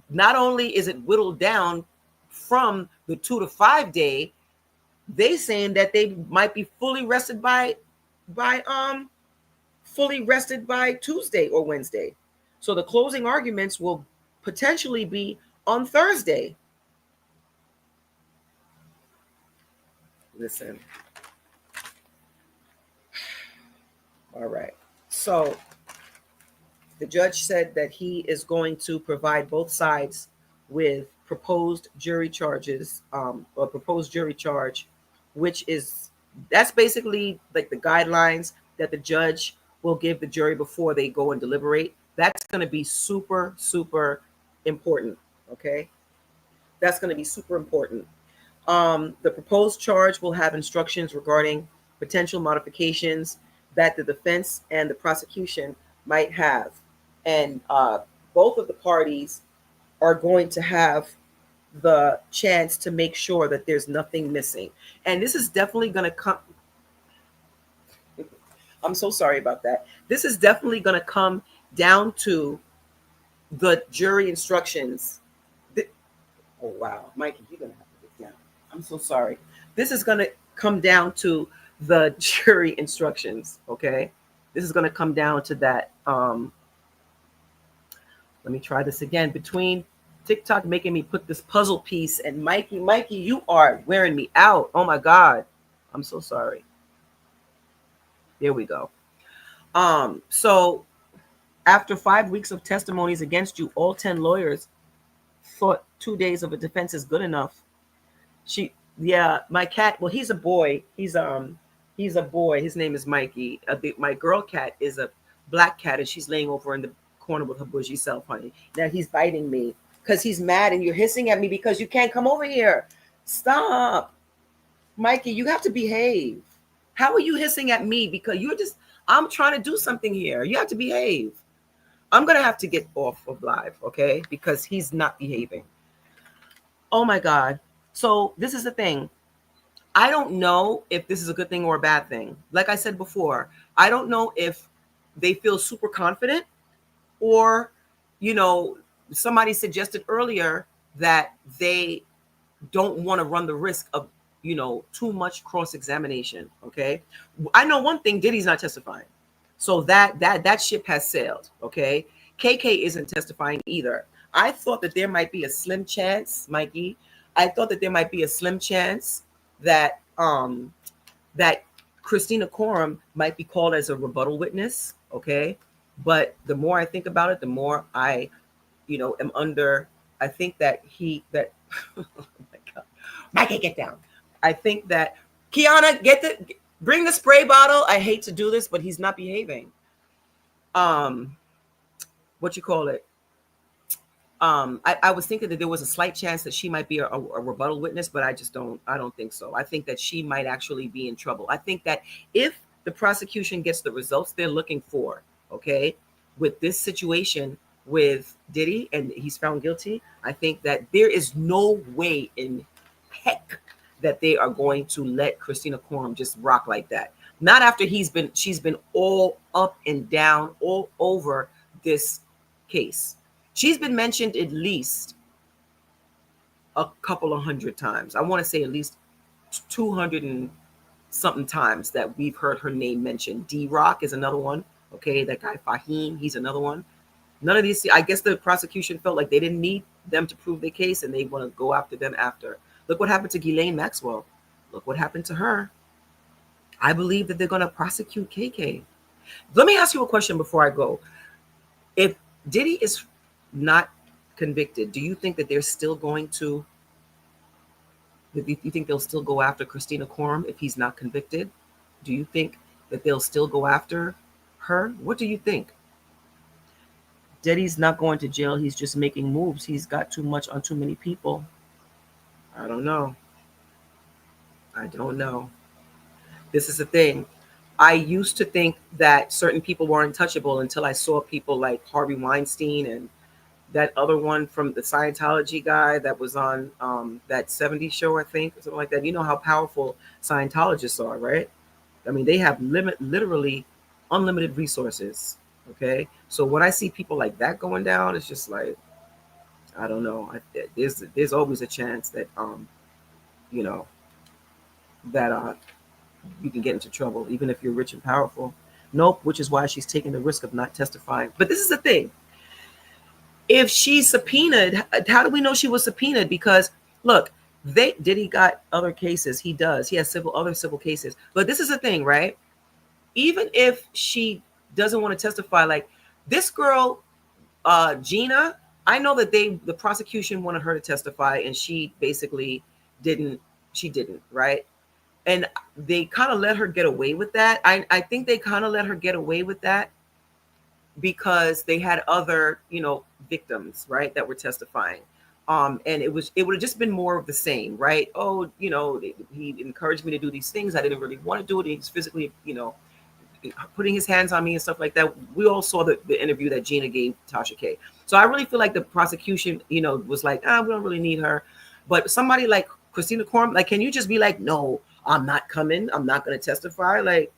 not only is it whittled down from the 2 to 5 day, they saying that they might be fully rested by Tuesday or Wednesday. So the closing arguments will potentially be on Thursday. Listen. All right. So the judge said that he is going to provide both sides with proposed jury charges, or proposed jury charge, that's basically like the guidelines that the judge will give the jury before they go and deliberate. That's going to be super, super important. Okay. That's going to be super important. The proposed charge will have instructions regarding potential modifications that the defense and the prosecution might have. And both of the parties are going to have the chance to make sure that there's nothing missing. And this is definitely going to come. I'm so sorry about that. This is definitely going to come down to the jury instructions. Oh, wow. Mikey, you're going to have to get down. I'm so sorry. This is going to come down to the jury instructions. Okay. This is going to come down to that. Let me try this again. Between TikTok making me put this puzzle piece and Mikey, you are wearing me out. Oh my God. I'm so sorry. There we go. So after 5 weeks of testimonies against you, all 10 lawyers thought 2 days of a defense is good enough. My cat, well, he's a boy. He's a boy. His name is Mikey. My girl cat is a black cat, and she's laying over in the corner with her bougie self, honey. Now he's biting me because he's mad, and you're hissing at me because you can't come over here. Stop. Mikey, you have to behave. How are you hissing at me? Because I'm trying to do something here. You have to behave. I'm going to have to get off of live, okay? Because he's not behaving. Oh my God. So this is the thing. I don't know if this is a good thing or a bad thing. Like I said before, I don't know if they feel super confident or, somebody suggested earlier that they don't want to run the risk of, too much cross-examination. Okay. I know one thing, Diddy's not testifying. So that ship has sailed. Okay. KK isn't testifying either. I thought that there might be a slim chance, Mikey. I thought that there might be a slim chance that that Christina Coram might be called as a rebuttal witness. Okay. But the more I think about it, the more I, am under, I think that oh my God, Mikey, get down. I think that Kiana, bring the spray bottle. I hate to do this, but he's not behaving. What you call it? I was thinking that there was a slight chance that she might be a rebuttal witness, but I don't think so. I think that she might actually be in trouble. I think that if the prosecution gets the results they're looking for, okay, with this situation with Diddy and he's found guilty, I think that there is no way in heck that they are going to let Christina Coram just rock like that. Not after she's been all up and down all over this case. She's been mentioned at least a couple of hundred times. I want to say at least 200 and something times that we've heard her name mentioned. D-Rock is another one. Okay, that guy Fahim, he's another one. None of these, I guess the prosecution felt like they didn't need them to prove their case and they want to go after them after. Look what happened to Ghislaine Maxwell. Look what happened to her. I believe that they're going to prosecute KK. Let me ask you a question before I go. If Diddy is not convicted, do you think that they're still going to, you think they'll still go after Christina Coram if he's not convicted? Do you think that they'll still go after her? What do you think? Diddy's not going to jail. He's just making moves. He's got too much on too many people. I don't know. This is the thing. I used to think that certain people were untouchable until I saw people like Harvey Weinstein and that other one from the Scientology guy that was on that 70s show, I think, or something like that. You know how powerful Scientologists are, right? I mean, they have literally unlimited resources. Okay. So when I see people like that going down, it's just like, I don't know. There's always a chance that, that you can get into trouble, even if you're rich and powerful. Nope. Which is why she's taking the risk of not testifying. But this is the thing. If she's subpoenaed, how do we know she was subpoenaed? Because look, Diddy got other cases. He does. He has other civil cases. But this is the thing, right? Even if she doesn't want to testify, like this girl, Gina, I know that the prosecution wanted her to testify and she basically didn't, right? And they kind of let her get away with that. I think they kind of let her get away with that because they had other, victims, right, that were testifying. And it would have just been more of the same, right? Oh, he encouraged me to do these things. I didn't really want to do it. He's physically, putting his hands on me and stuff like that. We all saw the interview that Gina gave Tasha K. So I really feel like the prosecution, was like, we don't really need her. But somebody like Christina Corm, like, can you just be like, no, I'm not coming. I'm not going to testify. Like,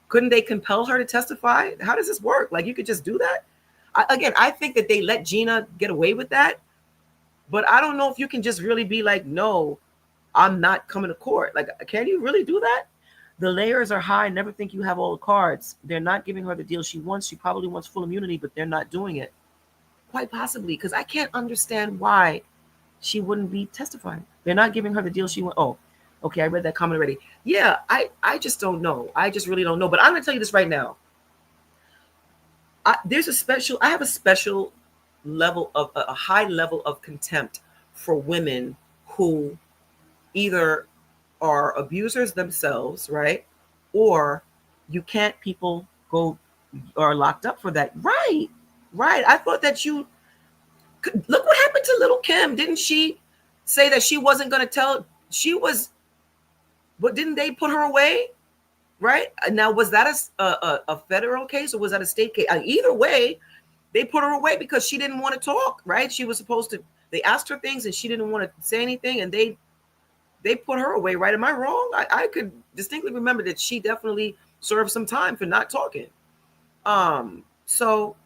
couldn't they compel her to testify? How does this work? Like, you could just do that. I think that they let Gina get away with that. But I don't know if you can just really be like, no, I'm not coming to court. Like, can you really do that? The layers are high. Never think you have all the cards. They're not giving her the deal she wants. She probably wants full immunity, but they're not doing it. Quite possibly, because I can't understand why she wouldn't be testifying. They're not giving her the deal she wants. Oh, okay, I read that comment already. Yeah, I just don't know. I just really don't know. But I'm going to tell you this right now. I have a special level of a high level of contempt for women who either are abusers themselves, right? Or you can't people go are locked up for that. Right. Right. I thought that you look what happened to little Kim. Didn't she say that she wasn't going to tell? She was, but didn't they put her away? Right. Now, was that a federal case or was that a state case? Either way, they put her away because she didn't want to talk. Right. She was supposed to, they asked her things and she didn't want to say anything, and they put her away, right? Am I wrong? I could distinctly remember that she definitely served some time for not talking. So,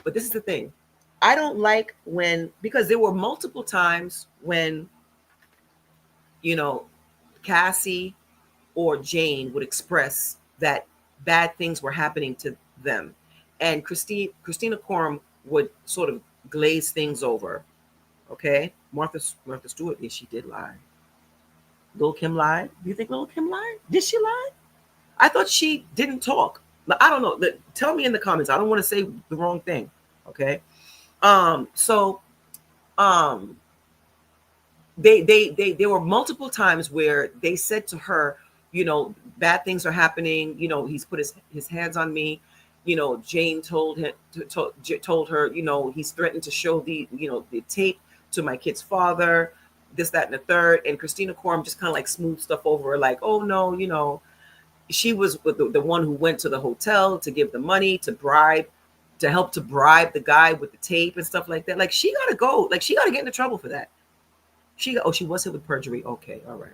but this is the thing. I don't like when, because there were multiple times when, Cassie or Jane would express that bad things were happening to them. And Christina Coram would sort of glaze things over. Okay. Martha Stewart, she did lie. Lil Kim lied? Do you think Lil Kim lied? Did she lie? I thought she didn't talk. I don't know. Tell me in the comments. I don't want to say the wrong thing. Okay. So there were multiple times where they said to her, bad things are happening. He's put his hands on me. Jane told her, he's threatened to show the tape to my kid's father, this, that, and the third. And Christina Coram just kind of like smoothed stuff over, like, oh no, she was the one who went to the hotel to give the money to help bribe the guy with the tape and stuff like that. Like, she gotta go. Like, she gotta get into trouble for that. She was hit with perjury. Okay, all right.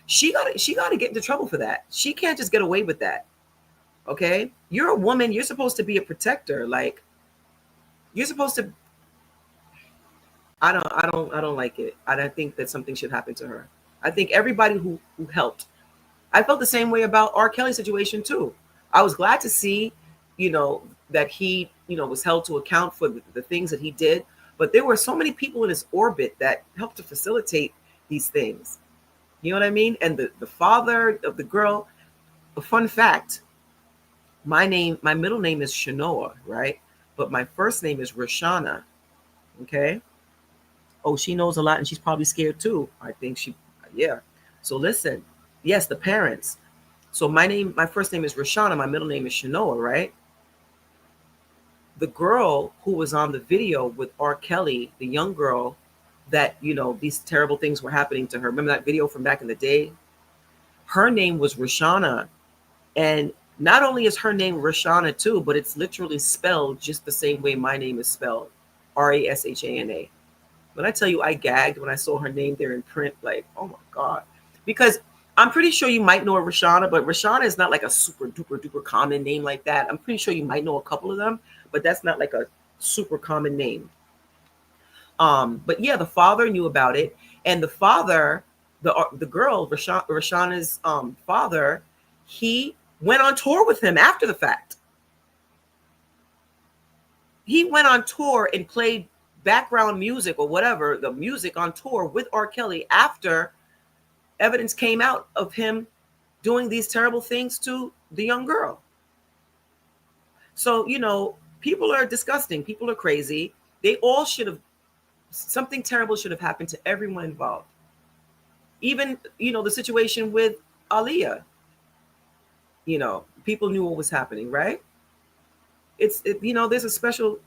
She gotta get into trouble for that. She can't just get away with that. Okay, you're a woman. You're supposed to be a protector. Like, you're supposed to. I don't like it. I don't think that something should happen to her. I think everybody who helped. I felt the same way about R. Kelly's situation too. I was glad to see, that he, was held to account for the things that he did. But there were so many people in his orbit that helped to facilitate these things. You know what I mean? And the father of the girl, a fun fact, my middle name is Shanoa, right? But my first name is Rashana. Okay. Oh, she knows a lot and she's probably scared too. I think yeah. So listen, yes, the parents. So my first name is Rashana, my middle name is Shanoa, right? The girl who was on the video with R. Kelly, the young girl that, these terrible things were happening to her. Remember that video from back in the day? Her name was Rashana. And not only is her name Rashana too, but it's literally spelled just the same way my name is spelled, Rashana. When I tell you I gagged when I saw her name there in print, like, oh my God. Because I'm pretty sure you might know a Rashana, but Rashana is not like a super duper duper common name like that. I'm pretty sure you might know a couple of them, but that's not like a super common name. But yeah, the father knew about it, and the father, the girl, Rashana's father, he went on tour with him after the fact. He went on tour and played background music or whatever, the music on tour with R. Kelly after evidence came out of him doing these terrible things to the young girl. So, people are disgusting. People are crazy. They all something terrible should have happened to everyone involved. Even, the situation with Aaliyah, people knew what was happening, right? there's a special.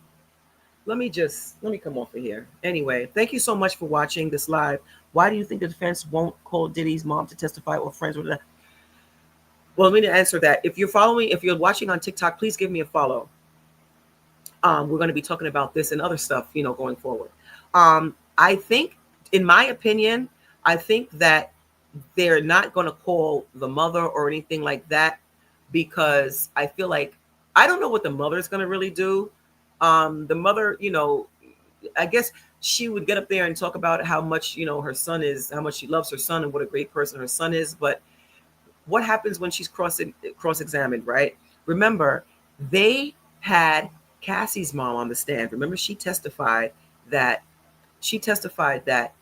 Let me come off of here. Anyway, thank you so much for watching this live. Why do you think the defense won't call Diddy's mom to testify or friends with that? Well, let me answer that. If you're watching on TikTok, please give me a follow. We're going to be talking about this and other stuff, going forward. I think, in my opinion, I think that they're not going to call the mother or anything like that, because I feel like, I don't know what the mother is going to really do. The mother, I guess she would get up there and talk about how much, her son is, how much she loves her son and what a great person her son is. But what happens when she's cross-examined, right? Remember, they had Cassie's mom on the stand. Remember, that she testified that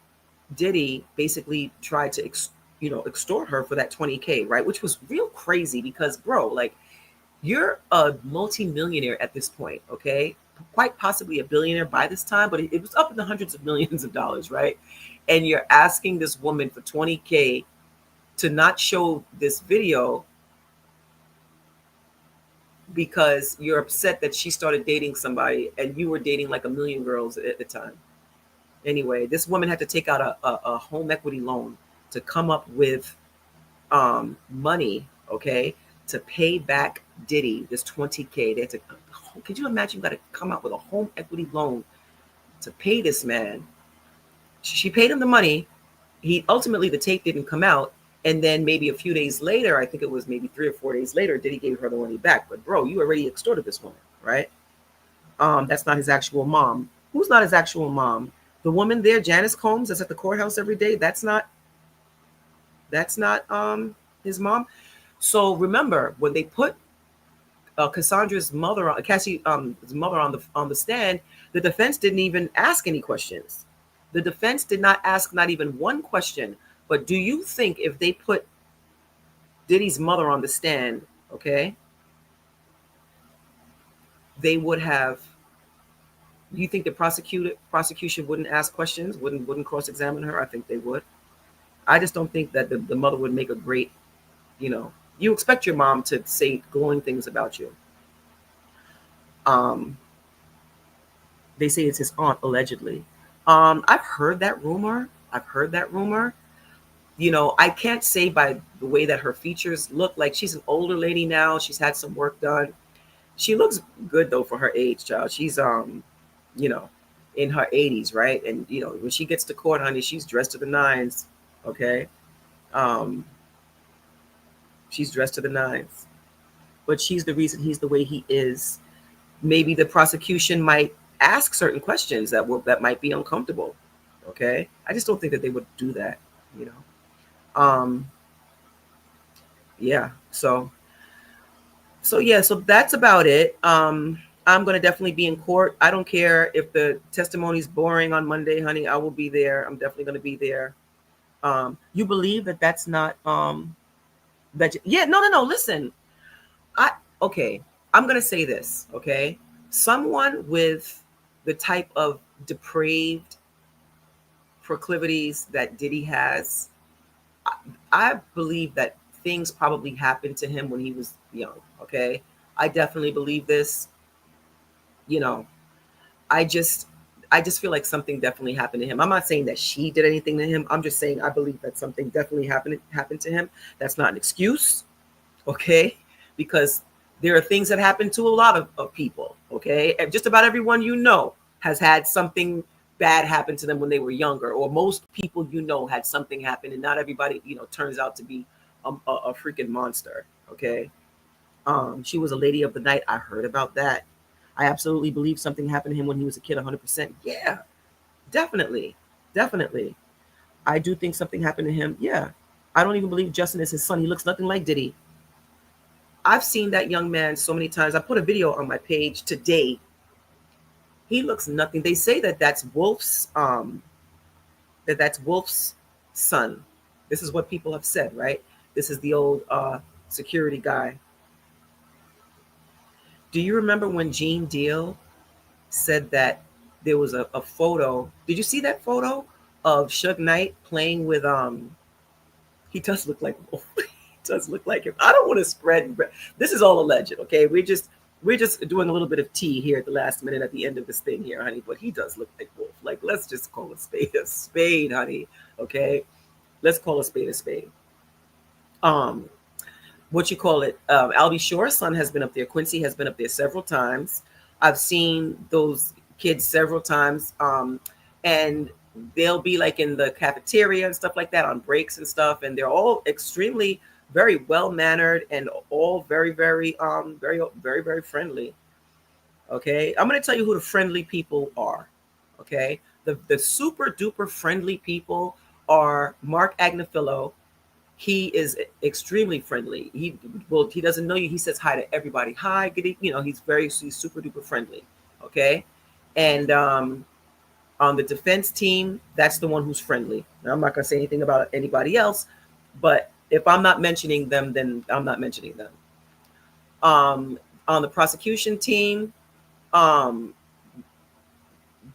Diddy basically tried to extort her for that 20K, right? Which was real crazy because, bro, like, you're a multimillionaire at this point, okay? Quite possibly a billionaire by this time, but it was up in the hundreds of millions of dollars, right? And you're asking this woman for 20K to not show this video because you're upset that she started dating somebody and you were dating like a million girls at the time. Anyway, this woman had to take out a home equity loan to come up with money, okay, to pay back Diddy this 20K. They had to, could you imagine, you got to come out with a home equity loan to pay this man? She paid him the money. He ultimately, the tape didn't come out. And then maybe a few days later, I think it was maybe 3 or 4 days later, Diddy gave her the money back. But bro, you already extorted this woman, right? That's not his actual mom. Who's not his actual mom? The woman there, Janice Combs, that's at the courthouse every day. That's not his mom. So remember, when they put Cassandra's mother, Cassie's mother on the stand, the defense didn't even ask any questions. The defense did not ask not even one question. But do you think if they put Diddy's mother on the stand, okay, they would have? Do you think the prosecution wouldn't ask questions, wouldn't cross-examine her? I think they would. I just don't think that the mother would make a great, you expect your mom to say glowing things about you. They say it's his aunt, allegedly. I've heard that rumor. I can't say by the way that her features look. Like, she's an older lady now. She's had some work done. She looks good though for her age, child. She's in her 80s, right? And when she gets to court, honey, she's dressed to the nines. Okay. She's dressed to the nines. But she's the reason he's the way he is. Maybe the prosecution might ask certain questions that might be uncomfortable. Okay. I just don't think that they would do that, yeah. So that's about it. I'm going to definitely be in court. I don't care if the testimony's boring on Monday, honey. I will be there. I'm definitely going to be there. You believe that that's not yeah, no. Listen, okay. I'm going to say this, okay? Someone with the type of depraved proclivities that Diddy has, I believe that things probably happened to him when he was young, okay? I definitely believe this. I just feel like something definitely happened to him. I'm not saying that she did anything to him. I'm just saying I believe that something definitely happened to him. That's not an excuse, okay? Because there are things that happen to a lot of people, okay? And just about everyone has had something bad happen to them when they were younger, or most people had something happen, and not everybody turns out to be a freaking monster, okay? She was a lady of the night. I heard about that. I absolutely believe something happened to him when he was a kid, 100%. Yeah, definitely. I do think something happened to him. Yeah. I don't even believe Justin is his son. He looks nothing like Diddy. I've seen that young man so many times. I put a video on my page today. He looks nothing. They say that that's Wolf's son. This is what people have said, right? This is the old security guy. Do you remember when Gene Deal said that there was a photo? Did you see that photo of Suge Knight playing with he does look like Wolf. He does look like him. I don't want to spread. This is all alleged, okay? we're just doing a little bit of tea here at the last minute at the end of this thing here, honey. But he does look like Wolf. Like, let's just call a spade, honey. Okay, let's call a spade a spade. Um, what you call it? Albie Shore's son has been up there. Quincy has been up there several times. I've seen those kids several times, and they'll be like in the cafeteria and stuff like that on breaks and stuff, and they're all extremely very well mannered and all very friendly. Okay, I'm going to tell you who the friendly people are. Okay, the super duper friendly people are Mark Agnafilo. He is extremely friendly. He doesn't know you. He says hi to everybody. Hi, good evening. He's super duper friendly. Okay, and on the defense team, that's the one who's friendly. Now, I'm not going to say anything about anybody else, but if I'm not mentioning them, then I'm not mentioning them. On the prosecution team, um,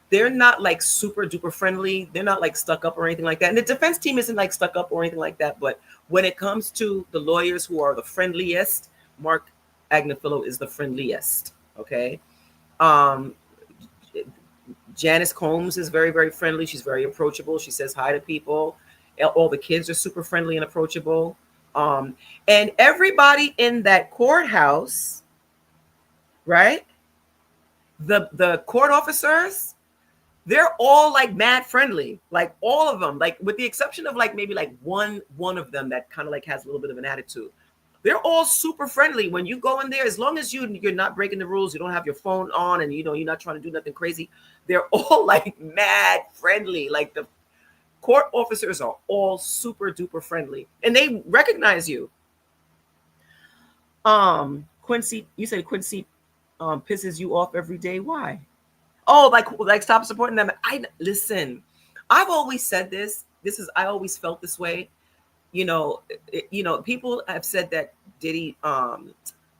they're not like super duper friendly. They're not like stuck up or anything like that. And the defense team isn't like stuck up or anything like that. But when it comes to the lawyers who are the friendliest, Mark Agnafilo is the friendliest. Okay. Um, Janice Combs is very friendly. She's very approachable. She says hi to people. All the kids are super friendly and approachable. And everybody in that courthouse, right? The court officers, they're all like mad friendly, like all of them, like with the exception of like maybe like one of them that kind of like has a little bit of an attitude. They're all super friendly. When you go in there, as long as you're not breaking the rules, you don't have your phone on, and you're not trying to do nothing crazy, they're all like mad friendly. Like the court officers are all super duper friendly, and they recognize you. Quincy, you said Quincy pisses you off every day. Why? Oh, like stop supporting them. I listen. I've always said this. I always felt this way. People have said that Diddy, quote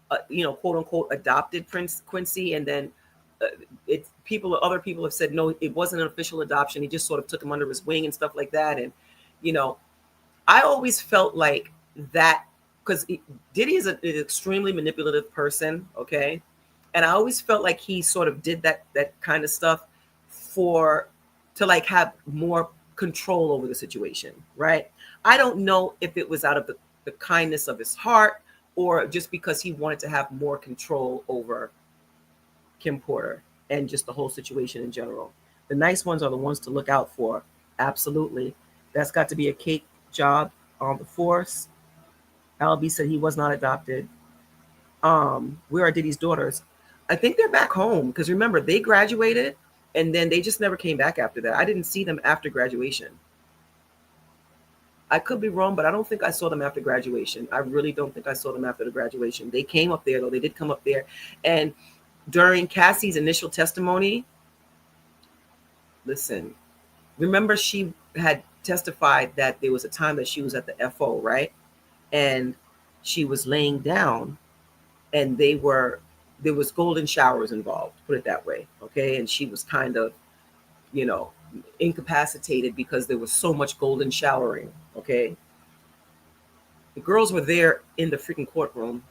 unquote, adopted Prince Quincy, and then other people have said no, it wasn't an official adoption. He just sort of took him under his wing and stuff like that. And I always felt like that because Diddy is an extremely manipulative person. Okay. And I always felt like he sort of did that kind of stuff to like have more control over the situation, right? I don't know if it was out of the kindness of his heart or just because he wanted to have more control over Kim Porter and just the whole situation in general. The nice ones are the ones to look out for. Absolutely. That's got to be a cake job on the force. Albie said he was not adopted. Where are Diddy's daughters? I think they're back home because remember they graduated and then they just never came back after that. I didn't see them after graduation. I could be wrong, but I don't think I saw them after graduation. I really don't think I saw them after the graduation. They came up there though. They did come up there. And during Cassie's initial testimony, listen, remember she had testified that there was a time that she was at the FO, right? And she was laying down and there was golden showers involved, put it that way. Okay. And she was kind of, incapacitated because there was so much golden showering. Okay. The girls were there in the freaking courtroom.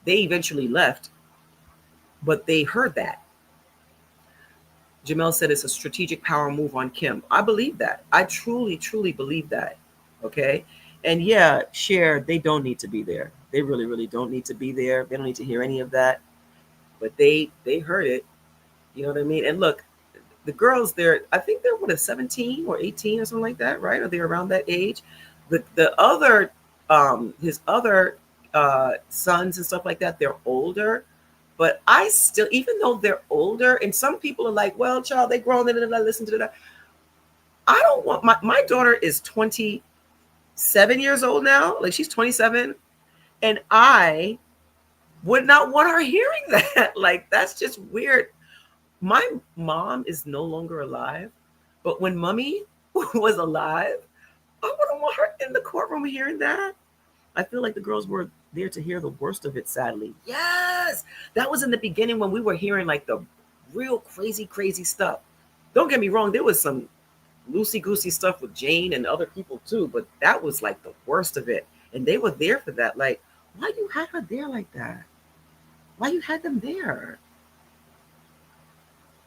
They eventually left, but they heard that. Jamel said it's a strategic power move on Kim. I believe that. I truly believe that. Okay. And yeah, Cher, they don't need to be there. They really don't need to be there. They don't need to hear any of that. But they heard it. You know what I mean? And look, the girls there, I think they're 17 or 18 or something like that, right? Are they around that age? The other his other sons and stuff like that, they're older. But I still, even though they're older, and some people are like, well, child, they grown, listen to that. I don't want my daughter is 27 years old now. Like she's 27. And I would not want her hearing that. Like, that's just weird. My mom is no longer alive, but when mommy was alive, I wouldn't want her in the courtroom hearing that. I feel like the girls were there to hear the worst of it, sadly. Yes, that was in the beginning when we were hearing like the real crazy stuff. Don't get me wrong, there was some loosey-goosey stuff with Jane and other people too, but that was like the worst of it. And they were there for that. Like, why you had her there like that? Why you had them there?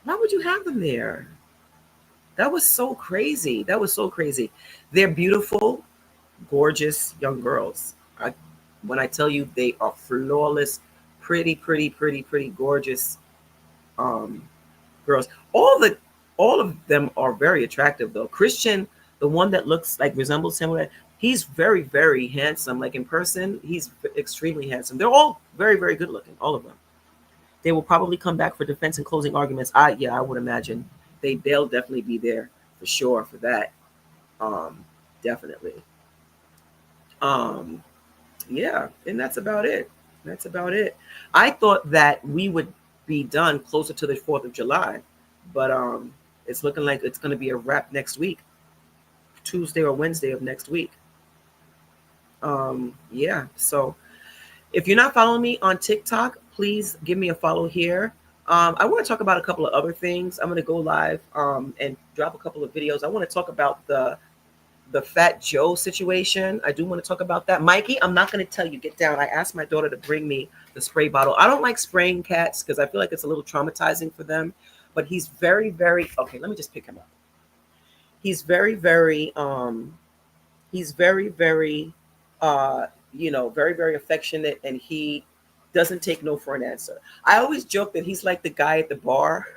Why would you have them there? That was so crazy. That was so crazy. They're beautiful, gorgeous young girls. When I tell you they are flawless, pretty, pretty, pretty, pretty gorgeous um, girls. All of them are very attractive though. Christian, the one that looks like resembles him, he's very, very handsome. Like in person, he's extremely handsome. They're all very, very good looking, all of them. They will probably come back for defense and closing arguments. I would imagine they'll definitely be there for sure for that. Um, Definitely. Um, yeah, and that's about it. That's about it. I thought that we would be done closer to the 4th of July, but it's looking like it's going to be a wrap next week, Tuesday or Wednesday of next week. Yeah, so if you're not following me on TikTok, please give me a follow here. I want to talk about a couple of other things. I'm going to go live and drop a couple of videos. I want to talk about the Fat Joe situation. I do want to talk about that. Mikey, I'm not going to tell you, get down. I asked my daughter to bring me the spray bottle. I don't like spraying cats because I feel like it's a little traumatizing for them. But he's very, very, okay, let me just pick him up. He's very, very, he's very, very, very, very affectionate, and he doesn't take no for an answer. I always joke that he's like the guy at the bar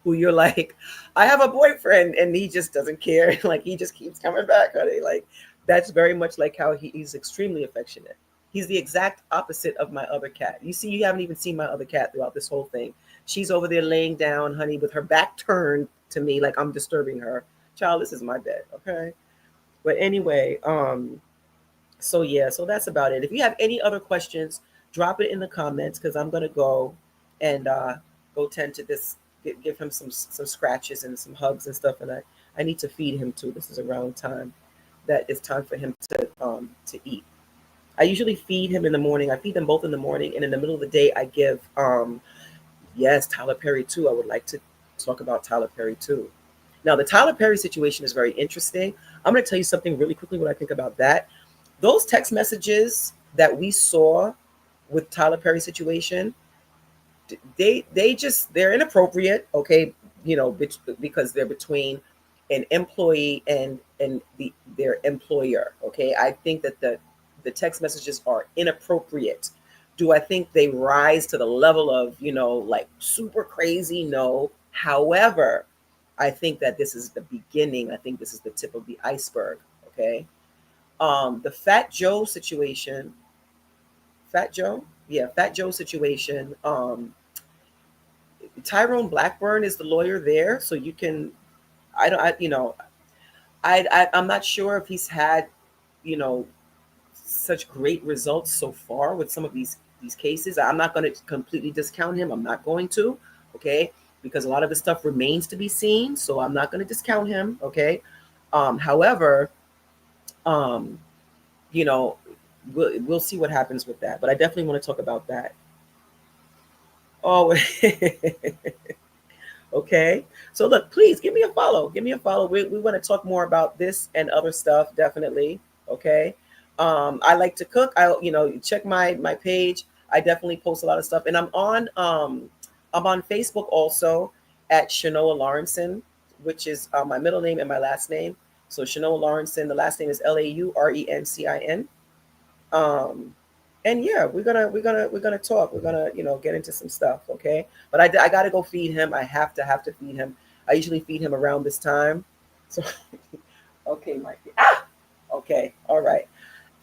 who you're like, I have a boyfriend, and he just doesn't care. Like he just keeps coming back, honey. Like that's very much like how he's extremely affectionate. He's the exact opposite of my other cat. You see, you haven't even seen my other cat throughout this whole thing. She's over there laying down, honey, with her back turned to me like I'm disturbing her. Child, this is my bed, okay? But anyway, so yeah, so that's about it. If you have any other questions, drop it in the comments because I'm gonna go and go tend to this, give him some scratches and some hugs and stuff. And I need to feed him too. This is around time that it's time for him to eat. I usually feed him in the morning. I feed them both in the morning, and in the middle of the day, I give yes, Tyler Perry too. I would like to talk about Tyler Perry too. Now, the Tyler Perry situation is very interesting. I'm going to tell you something really quickly what I think about that. Those text messages that we saw with Tyler Perry situation, they're inappropriate, okay? Because they're between an employee and their employer, okay? I think that the text messages are inappropriate. Do I think they rise to the level of, like super crazy? No. However, I think that this is the beginning. I think this is the tip of the iceberg, okay? The Fat Joe situation, Fat Joe? Yeah, Fat Joe situation. Tyrone Blackburn is the lawyer there, so you can, I don't, I'm not sure if he's had, you know, such great results so far with some of these cases. I'm not going to completely discount him. I'm not going to, okay, because a lot of the stuff remains to be seen. So I'm not going to discount him, okay. However, you know, we'll see what happens with that. But I definitely want to talk about that. Oh, okay. So look, please give me a follow. Give me a follow. We want to talk more about this and other stuff, definitely. Okay. I like to cook. Check my page. I definitely post a lot of stuff, and I'm on Facebook also at Shanoa Lawrenson, which is my middle name and my last name. So Shanoa Lawrenson. The last name is Laurencin. And yeah, we're gonna talk. We're gonna get into some stuff, okay? But I gotta go feed him. I have to feed him. I usually feed him around this time. So okay, Mikey. Okay, all right.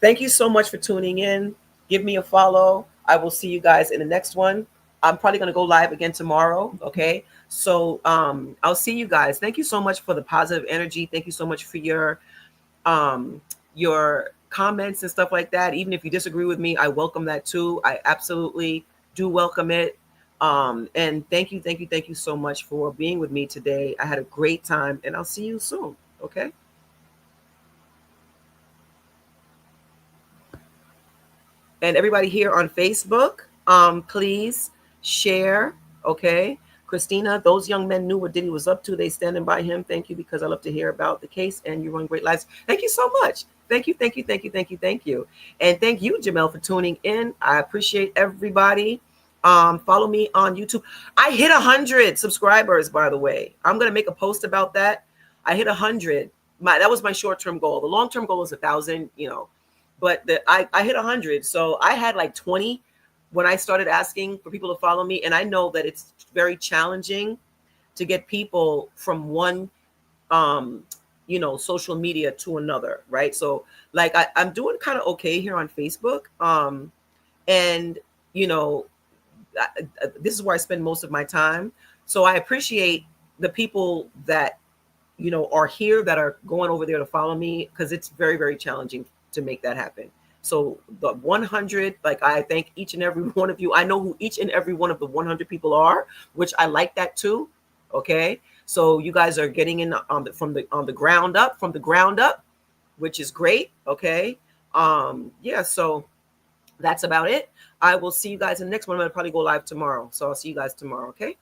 Thank you so much for tuning in. Give me a follow. I will see you guys in the next one. I'm probably gonna go live again tomorrow. Okay, so I'll see you guys. Thank you so much for the positive energy. Thank you so much for your comments and stuff like that. Even if you disagree with me, I welcome that too. I absolutely do welcome it. And thank you so much for being with me today. I had a great time, and I'll see you soon. Okay. And everybody here on Facebook, please share. Okay. Christina, those young men knew what Diddy was up to. They standing by him. Thank you, because I love to hear about the case, and you run great lives. Thank you so much. Thank you. And thank you, Jamel, for tuning in. I appreciate everybody. Follow me on YouTube. I hit 100 subscribers, by the way. I'm gonna make a post about that. I hit 100. That was my short-term goal. The long-term goal is 1,000, but I hit 100. So I had like 20 when I started asking for people to follow me, and I know that it's very challenging to get people from one social media to another, right? So like I'm doing kind of okay here on Facebook. And you know, this is where I spend most of my time. So I appreciate the people that are here that are going over there to follow me, because it's very, very challenging to make that happen. So the 100, like, I thank each and every one of you. I know who each and every one of the 100 people are, which I like that too. Okay, so you guys are getting in from the ground up, which is great. Okay, yeah. So that's about it. I will see you guys in the next one. I'm gonna probably go live tomorrow, so I'll see you guys tomorrow. Okay.